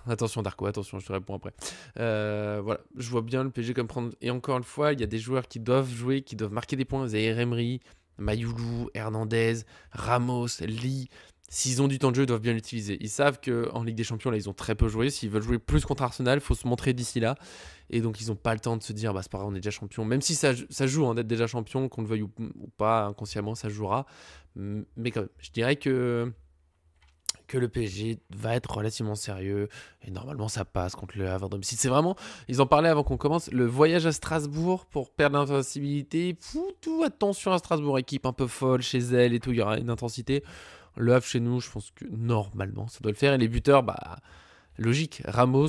Attention Darko, attention, je te réponds après. Voilà, je vois bien le PSG comme prendre. Et encore une fois, il y a des joueurs qui doivent jouer, qui doivent marquer des points. Zaïre Emery, Mayoulou, Hernandez, Ramos, Lee. S'ils ont du temps de jeu, ils doivent bien l'utiliser. Ils savent qu'en Ligue des Champions, là, ils ont très peu joué. S'ils veulent jouer plus contre Arsenal, il faut se montrer d'ici là. Et donc, ils n'ont pas le temps de se dire, c'est pas grave, on est déjà champion. Même si ça joue d'être déjà champion, qu'on le veuille ou pas, inconsciemment, ça jouera. Mais quand même, je dirais que le PSG va être relativement sérieux. Et normalement, ça passe contre le Havre. C'est vraiment... Ils en parlaient avant qu'on commence. Le voyage à Strasbourg pour perdre l'invincibilité. Tout attention à Strasbourg. Équipe un peu folle chez elle et tout. Il y aura une intensité. Le Havre chez nous, je pense que normalement, ça doit le faire. Et les buteurs, logique. Ramos,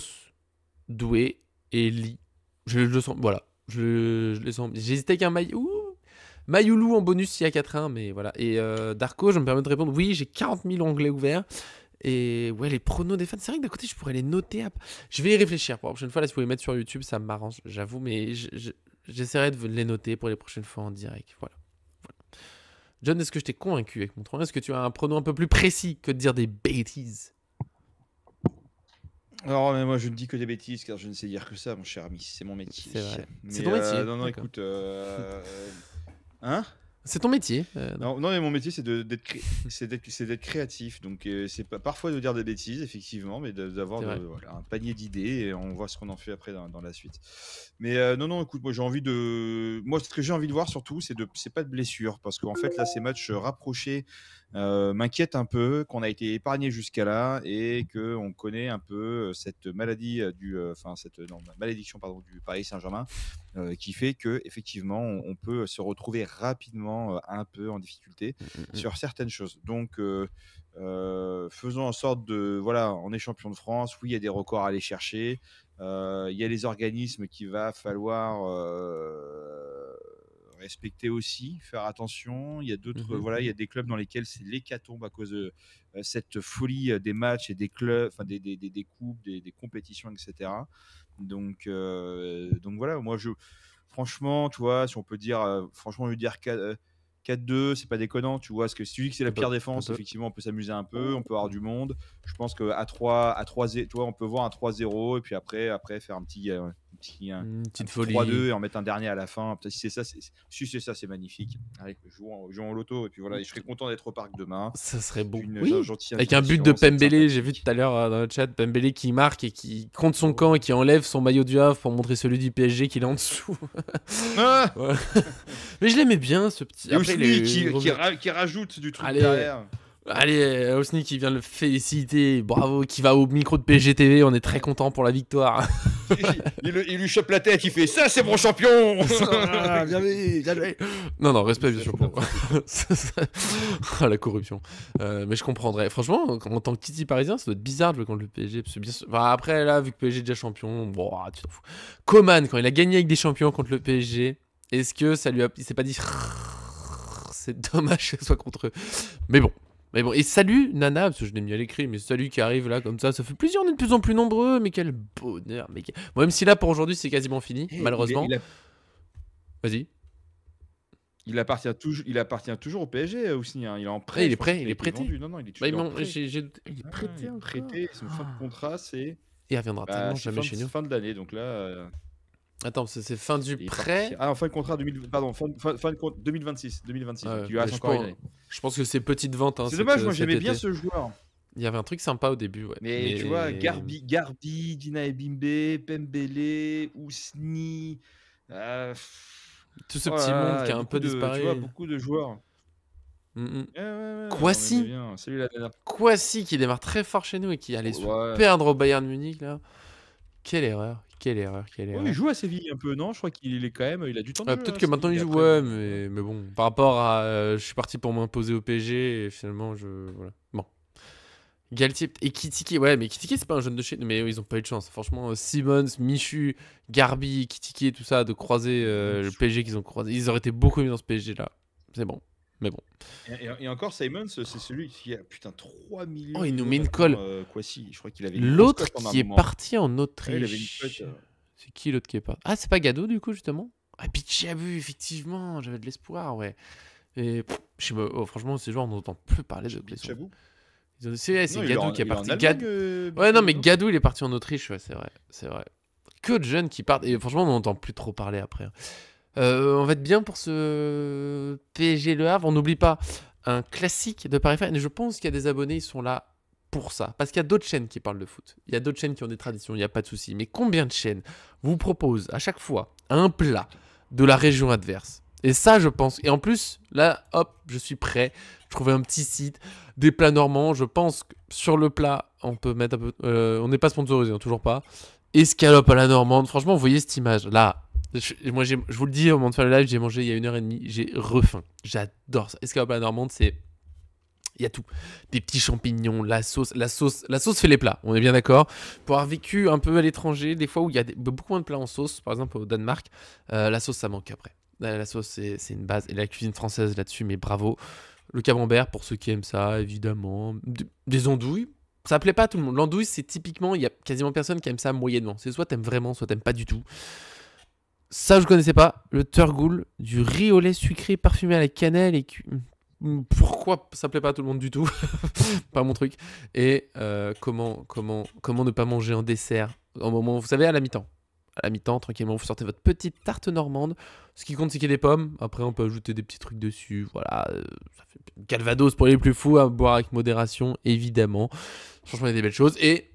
Doué et Lee. Je le sens, voilà. Je les sens. J'hésitais avec un Mayoulou en bonus s'il y a 4-1, mais voilà. Et Darko, je me permets de répondre. Oui, j'ai 40 000 onglets ouverts. Et ouais, les pronos des fans, c'est vrai que d'un côté, je pourrais les noter. Je vais y réfléchir pour la prochaine fois. Là, si vous pouvez les mettre sur YouTube, ça m'arrange, j'avoue. Mais j'essaierai de les noter pour les prochaines fois en direct. Voilà. John, est-ce que je t'ai convaincu avec mon 3-1? Est-ce que tu as un pronom un peu plus précis que de dire des bêtises? Alors, mais moi, je ne dis que des bêtises car je ne sais dire que ça, mon cher ami. C'est mon métier. C'est vrai. Mais, C'est ton métier. non, D'accord. écoute. Hein? C'est ton métier. Non, mais mon métier, c'est d'être créatif. Donc, c'est pas parfois de dire des bêtises, effectivement, mais d'avoir voilà, un panier d'idées et on voit ce qu'on en fait après dans la suite. Mais non, écoute, moi, ce que j'ai envie de voir surtout, c'est pas de blessure. Parce qu'en fait, là, ces matchs rapprochés m'inquiètent un peu, qu'on a été épargné jusqu'à là et qu'on connaît un peu cette maladie malédiction du Paris Saint-Germain. Qui fait que effectivement on peut se retrouver rapidement un peu en difficulté sur certaines choses. Donc faisons en sorte voilà, on est champion de France, oui il y a des records à aller chercher, il y a les organismes qu'il va falloir respecter aussi, faire attention. Il y a d'autres, voilà, il y a des clubs dans lesquels c'est l'hécatombe à cause de cette folie des matchs et des clubs, enfin des coupes, des compétitions, etc. Donc voilà, moi franchement, tu vois, si on peut dire, franchement, je veux dire 4-2, c'est pas déconnant, tu vois, parce que si tu dis que c'est la pire défense, effectivement, on peut s'amuser un peu, on peut avoir du monde. Je pense qu'à 3, tu vois, on peut voir un 3-0 et puis après faire un petite folie. 3-2 et en mettre un dernier à la fin. Peut-être si c'est ça, c'est magnifique. Allez, jouons au loto et puis voilà, je serais content d'être au parc demain. Ça serait beau. Avec un but de Pembélé, j'ai vu tout à l'heure dans le chat, Pembélé qui marque et qui compte son camp et qui enlève son maillot du Havre pour montrer celui du PSG qu'il est en dessous. Mais je l'aimais bien ce petit. Et après, qui rajoute du truc derrière. Allez, Osni qui vient le féliciter, bravo, qui va au micro de PGTV, on est très content pour la victoire. il lui chope la tête, il fait ça, c'est mon champion. Bien joué. Non, respect bien sûr. La corruption. Mais je comprendrais. Franchement, en tant que Titi parisien, ça doit être bizarre de jouer contre le PSG. Parce que bien sûr... après, là, vu que PSG est déjà champion, bon, tu t'en fous. Coman, quand il a gagné avec des champions contre le PSG, est-ce que ça lui a. Il s'est pas dit. C'est dommage que ce soit contre eux. Mais bon, et salut Nana, parce que je l'ai mis à l'écrit, mais salut qui arrive là comme ça fait plaisir, on est de plus en plus nombreux, mais quel bonheur. Bon, même si là pour aujourd'hui c'est quasiment fini, malheureusement. Vas-y. Il appartient toujours au PSG aussi, hein. Il est en prêt. Il est prêt, il est prêté. Non, il est toujours en prêt. Il est prêté encore. Prêté, son fin de contrat c'est... Et il reviendra tellement jamais chez nous. Fin de l'année, donc là... Attends, c'est fin du prêt. Ah, en fin de contrat 2026. Il lui reste encore une année. Je pense que c'est petite vente. Hein, c'est dommage, moi j'aimais bien ce joueur. Il y avait un truc sympa au début, ouais. Mais tu vois, Garbi, Dina Ebimbe, Pembele, Ousni, tout ce petit monde qui a un peu disparu. Tu vois, beaucoup de joueurs. Kwasi. Kwasi qui démarre très fort chez nous et qui allait se perdre au Bayern Munich là. Quelle erreur. Il joue à Séville un peu, non? Je crois qu'il est quand même, il a du temps de jeu. Peut-être que maintenant il joue, mais bon, par rapport à, je suis parti pour m'imposer au PSG et finalement voilà. Bon. Galtier et Kitike, mais Kitike c'est pas un jeune de chez nous, mais ils ont pas eu de chance. Franchement, Simmons, Michu, Garbi, Kitike, tout ça, de croiser le PSG qu'ils ont croisé, ils auraient été beaucoup mieux dans ce PSG là. C'est bon. Mais bon. Et encore, Simons, c'est celui qui a 3 millions. Oh, il nous met une colle. Kwasi, je crois qu'il avait l'autre qui est parti en Autriche. C'est qui l'autre qui est parti? Ah, c'est pas Gado du coup, justement? Ah, Pichiabu, effectivement, j'avais de l'espoir, ouais. Et franchement, ces joueurs, on n'entend plus parler de Pichiabu. C'est Gadou qui est parti. Mais Gadou, il est parti en Autriche, ouais, c'est vrai. Que de jeunes qui partent. Et franchement, on n'entend plus trop parler après. On va être bien pour ce PSG Le Havre. On n'oublie pas un classique de Paris Fan. Et je pense qu'il y a des abonnés, ils sont là pour ça. Parce qu'il y a d'autres chaînes qui parlent de foot. Il y a d'autres chaînes qui ont des traditions, il n'y a pas de souci. Mais combien de chaînes vous proposent à chaque fois un plat de la région adverse? Et ça, je pense. Et en plus, là, hop, je suis prêt. Je trouvais un petit site, des plats normands. Je pense que sur le plat, on peut mettre un peu. On n'est pas sponsorisé, hein, toujours pas. Escalope à la normande. Franchement, vous voyez cette image là. Moi, je vous le dis au moment de faire le live, j'ai mangé il y a 1h30, j'ai refaim. J'adore ça. Escalope à la normande, il y a tout. Des petits champignons, la sauce fait les plats, on est bien d'accord. Pour avoir vécu un peu à l'étranger, des fois où il y a beaucoup moins de plats en sauce, par exemple au Danemark, la sauce ça manque après. La sauce c'est une base, et la cuisine française là-dessus, mais bravo. Le camembert, pour ceux qui aiment ça, évidemment. Des andouilles, ça plaît pas à tout le monde. L'andouille, c'est typiquement, il y a quasiment personne qui aime ça moyennement. C'est soit t'aimes vraiment, soit t'aimes pas du tout. Ça, je connaissais pas. Le Turgoule, du riz au lait sucré parfumé à la cannelle et pourquoi ça plaît pas à tout le monde du tout. Pas mon truc. Et comment ne pas manger un dessert au moment, vous savez, à la mi-temps. À la mi-temps, tranquillement, vous sortez votre petite tarte normande. Ce qui compte, c'est qu'il y ait des pommes. Après, on peut ajouter des petits trucs dessus. Voilà. Ça fait Calvados pour les plus fous, à boire avec modération, évidemment. Franchement, il y a des belles choses. Et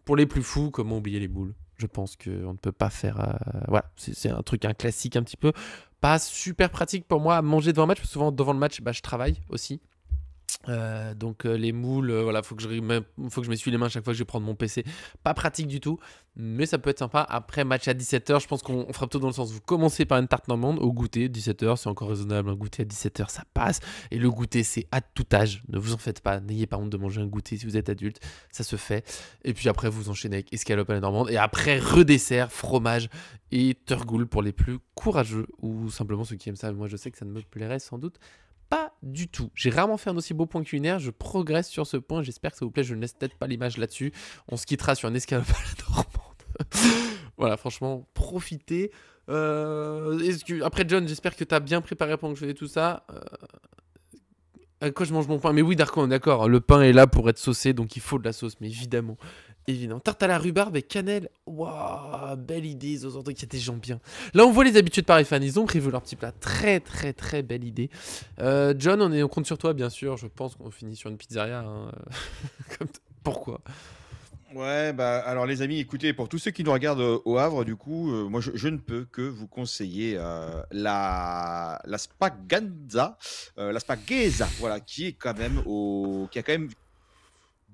pour les plus fous, comment oublier les boules? Je pense qu'on ne peut pas faire... voilà, c'est un truc, un classique un petit peu. Pas super pratique pour moi à manger devant un match, parce que souvent devant le match, bah, je travaille aussi. Donc les moules, voilà, faut que je m'essuie les mains chaque fois que je vais prendre mon PC. Pas pratique du tout, mais ça peut être sympa. Après match à 17h, je pense qu'on fera plutôt dans le sens, vous commencez par une tarte normande au goûter, 17h, c'est encore raisonnable, un goûter à 17h, ça passe. Et le goûter, c'est à tout âge, ne vous en faites pas, n'ayez pas honte de manger un goûter si vous êtes adulte, ça se fait. Et puis après, vous enchaînez avec escalope à la normande, et après, redessert, fromage et turgoule pour les plus courageux, ou simplement ceux qui aiment ça. Moi, je sais que ça ne me plairait sans doute pas du tout. J'ai rarement fait un aussi beau point culinaire. Je progresse sur ce point. J'espère que ça vous plaît. Je ne laisse peut-être pas l'image là-dessus. On se quittera sur un escalope à la normande. Voilà, franchement, profitez. Après, John, j'espère que tu as bien préparé pendant que je faisais tout ça. À quoi je mange mon pain? Mais oui, Darko, on est d'accord. Le pain est là pour être saucé, donc il faut de la sauce. Mais évidemment. Évidemment. Tarte à la rhubarbe et cannelle. Waouh, belle idée. Ils ont entendu qu'il y a des gens bien. Là, on voit les habitués de Paris Fan. Ils ont prévu leur petit plat. Très, très, très belle idée. John, on compte sur toi, bien sûr. Je pense qu'on finit sur une pizzeria. Hein. Pourquoi? Ouais, bah alors les amis, écoutez, pour tous ceux qui nous regardent au Havre, du coup, moi je ne peux que vous conseiller la Spaganza, la Spaghezza, voilà, qui est quand même qui a quand même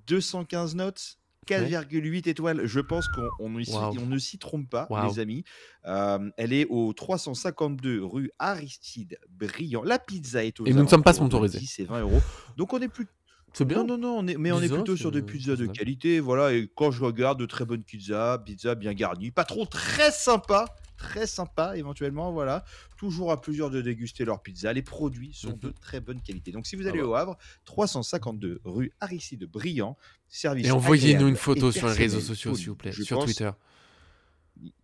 215 notes. Ouais. 4,8 étoiles. Je pense qu'on on ne s'y trompe pas, les amis. Elle est au 352 rue Aristide Briand. La pizza est aux Et nous ne sommes pas alentours de sponsorisés. 10 et 20 euros. Donc on est plus. C'est bien. Non, on est plutôt sur des pizzas de qualité. Voilà, et quand je regarde de très bonnes pizzas bien garnies, patron très sympa éventuellement, voilà. Toujours à plusieurs de déguster leur pizza. Les produits sont de très bonne qualité. Donc si vous allez au Havre, 352 rue Aristide Briand, service. Et envoyez-nous une photo sur les réseaux sociaux, s'il vous plaît, sur Twitter.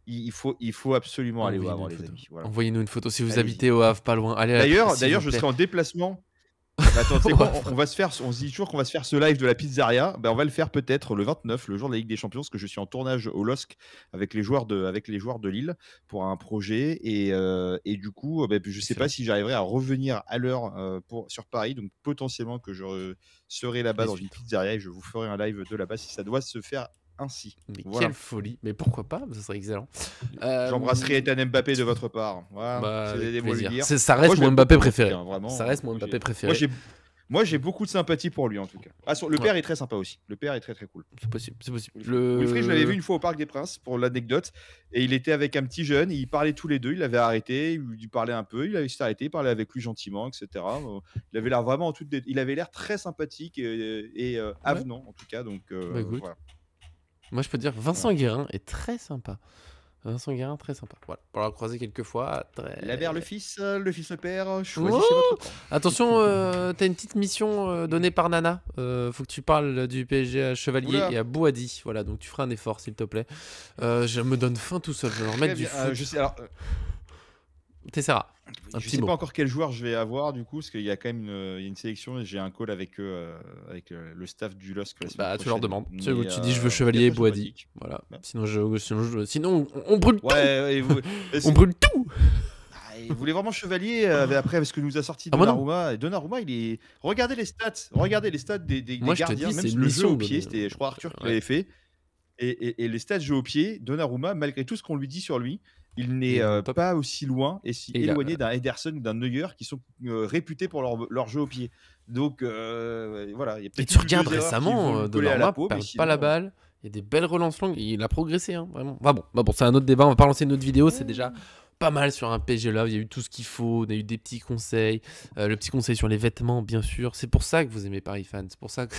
Il faut absolument aller au Havre, les amis. Voilà. Envoyez-nous une photo si vous habitez au Havre, pas loin. Allez, d'ailleurs, je serai en déplacement. Attends, tu sais quoi, on se dit toujours qu'on va se faire ce live de la pizzeria. Ben, on va le faire peut-être le 29, le jour de la Ligue des Champions, parce que je suis en tournage au LOSC avec les joueurs de Lille pour un projet. Et du coup, je ne sais pas si j'arriverai à revenir à l'heure sur Paris. Donc potentiellement que je serai là-bas dans une pizzeria et je vous ferai un live de là-bas si ça doit se faire ainsi. Mais voilà. Quelle folie, mais pourquoi pas, ça serait excellent. J'embrasserai Ethan Mbappé de votre part. Voilà, ça reste mon Mbappé préféré. Ça reste mon Mbappé préféré. Moi, j'ai beaucoup de sympathie pour lui en tout cas. Le père est très sympa aussi. Le père est très très cool. C'est possible. Wilfried, je l'avais vu une fois au Parc des Princes pour l'anecdote. Et il était avec un petit jeune. Ils parlaient tous les deux. Il l'avait arrêté. Il lui parlait un peu. Il s'est arrêté. Il parlait avec lui gentiment, etc. Il avait l'air vraiment il avait l'air très sympathique et avenant en tout cas. Donc voilà. Moi, je peux te dire, Vincent Guérin est très sympa. Vincent Guérin, très sympa. Voilà, pour l'avoir croisé quelques fois. La mère, le fils le père, choisissez votre camp. Attention, t'as une petite mission donnée par Nana. Faut que tu parles du PSG à Chevalier et à Bouhadi. Voilà, donc tu feras un effort, s'il te plaît. Je me donne faim tout seul. Je vais leur mettre du foot. Je sais, alors... Tessera. Je sais pas encore quel joueur je vais avoir du coup, parce qu'il y a quand même une sélection et j'ai un call avec eux, avec le staff du LOSC. Tu leur demandes. Tu dis je veux Chevalier et Bouhadi. Voilà. Sinon on brûle tout. On brûle tout. Il voulait vraiment Chevalier après parce que nous a sorti Donnarumma. Et Donnarumma, regardez les stats des gardiens, même le jeu au pied. C'était, je crois, Arthur qui l'avait fait. Et les stats jeu au pied, Donnarumma, malgré tout ce qu'on lui dit sur lui, il n'est pas aussi loin et si éloigné d'un Ederson ou d'un Neuer qui sont réputés pour leur jeu au pied. Donc voilà. Et tu regardes récemment, Donnarumma perd pas la balle. Il y a des belles relances longues. Il a progressé, hein, vraiment. Bon, c'est un autre débat. On va pas lancer une autre vidéo. C'est déjà pas mal sur un PSG Love. Il y a eu tout ce qu'il faut. On a eu des petits conseils. Le petit conseil sur les vêtements, bien sûr. C'est pour ça que vous aimez Paris Fan. C'est pour ça que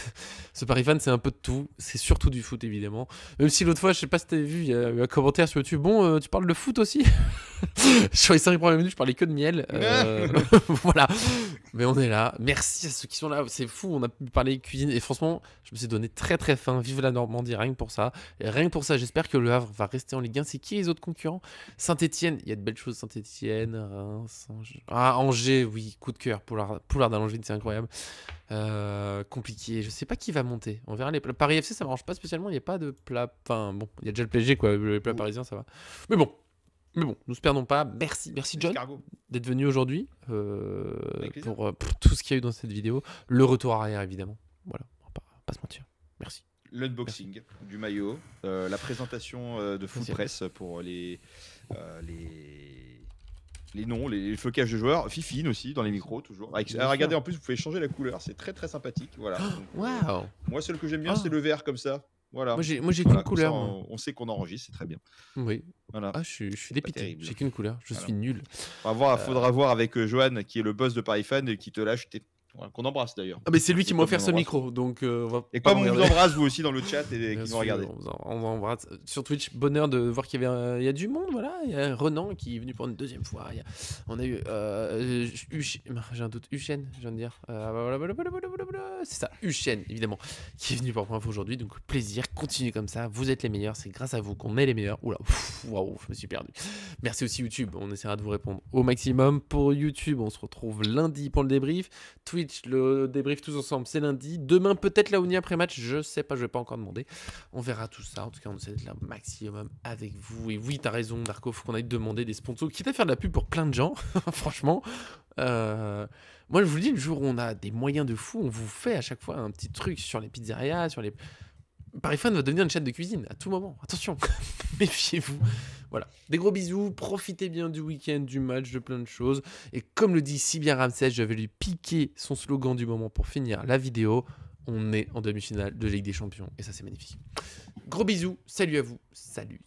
ce Paris Fan, c'est un peu de tout. C'est surtout du foot, évidemment. Même si l'autre fois, je sais pas si t'avais vu, il y a eu un commentaire sur YouTube. Bon, tu parles de foot aussi. Sur les 5 premières minutes, je parlais que de miel. Voilà. Mais on est là. Merci à ceux qui sont là. C'est fou. On a pu parler cuisine. Et franchement, je me suis donné très très faim. Vive la Normandie, rien que pour ça. Et rien que pour ça, j'espère que le Havre va rester en Ligue 1. C'est qui les autres concurrents? Saint-Etienne, il y a de belles belle chose, Saint-Etienne, Reims, Angers. Ah, Angers, oui, coup de cœur. Poulard d'Alongine, c'est incroyable. Compliqué, je sais pas qui va monter. On verra les plats. Paris FC, ça m'arrange pas spécialement, il n'y a pas de plat. Enfin, bon, il y a déjà le PSG, quoi. Les plats parisiens, ça va. Mais bon, nous se perdons pas. Merci John d'être venu aujourd'hui pour tout ce qu'il y a eu dans cette vidéo. Le retour arrière, évidemment. Voilà, on va pas se mentir. Merci. L'unboxing du maillot, la présentation de full press pour les noms, les flocages de joueurs, Fifine aussi dans les micros toujours. Regardez, en plus vous pouvez changer la couleur, c'est très très sympathique. Voilà. Waouh. Moi celle que j'aime bien c'est le vert comme ça. Voilà. Moi j'ai qu'une couleur. On sait qu'on enregistre, c'est très bien. Oui. Voilà. Ah, je suis dépité. J'ai qu'une couleur. Je suis nul. Faudra voir avec Johan qui est le boss de Paris Fan et qui te l'a acheté. Voilà, qu'on embrasse d'ailleurs. Ah, mais c'est lui qui m'a offert ce micro, donc et comme on vous embrasse vous aussi dans le chat et qui nous regardez. On embrasse sur Twitch. Bonheur de voir qu'il y avait il y a du monde, voilà. Il y a Renan qui est venu pour une deuxième fois. On a eu j'ai un doute, Huchen, je viens de dire. C'est ça, Huchen évidemment, qui est venu pour Point Info aujourd'hui. Donc plaisir, continuez comme ça. Vous êtes les meilleurs, c'est grâce à vous qu'on est les meilleurs. Oula, waouh, je me suis perdu. Merci aussi YouTube. On essaiera de vous répondre au maximum. Pour YouTube, on se retrouve lundi pour le débrief. Twitch, le débrief tous ensemble, c'est lundi. Demain, peut-être la Uni après match, je sais pas, je vais pas encore demander. On verra tout ça. En tout cas, on essaie d'être là au maximum avec vous. Et oui, t'as raison, Darko, faut qu'on aille demander des sponsors, quitte à faire de la pub pour plein de gens, franchement. Moi, je vous le dis, le jour où on a des moyens de fou, on vous fait à chaque fois un petit truc sur les pizzerias, sur les... Paris Fan va devenir une chaîne de cuisine à tout moment. Attention, méfiez-vous. Voilà, des gros bisous, profitez bien du week-end, du match, de plein de choses. Et comme le dit si bien Ramsès, je vais lui piquer son slogan du moment pour finir la vidéo. On est en demi-finale de Ligue des Champions et ça c'est magnifique. Gros bisous, salut à vous, salut.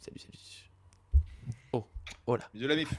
Oh là. Bisous la mif.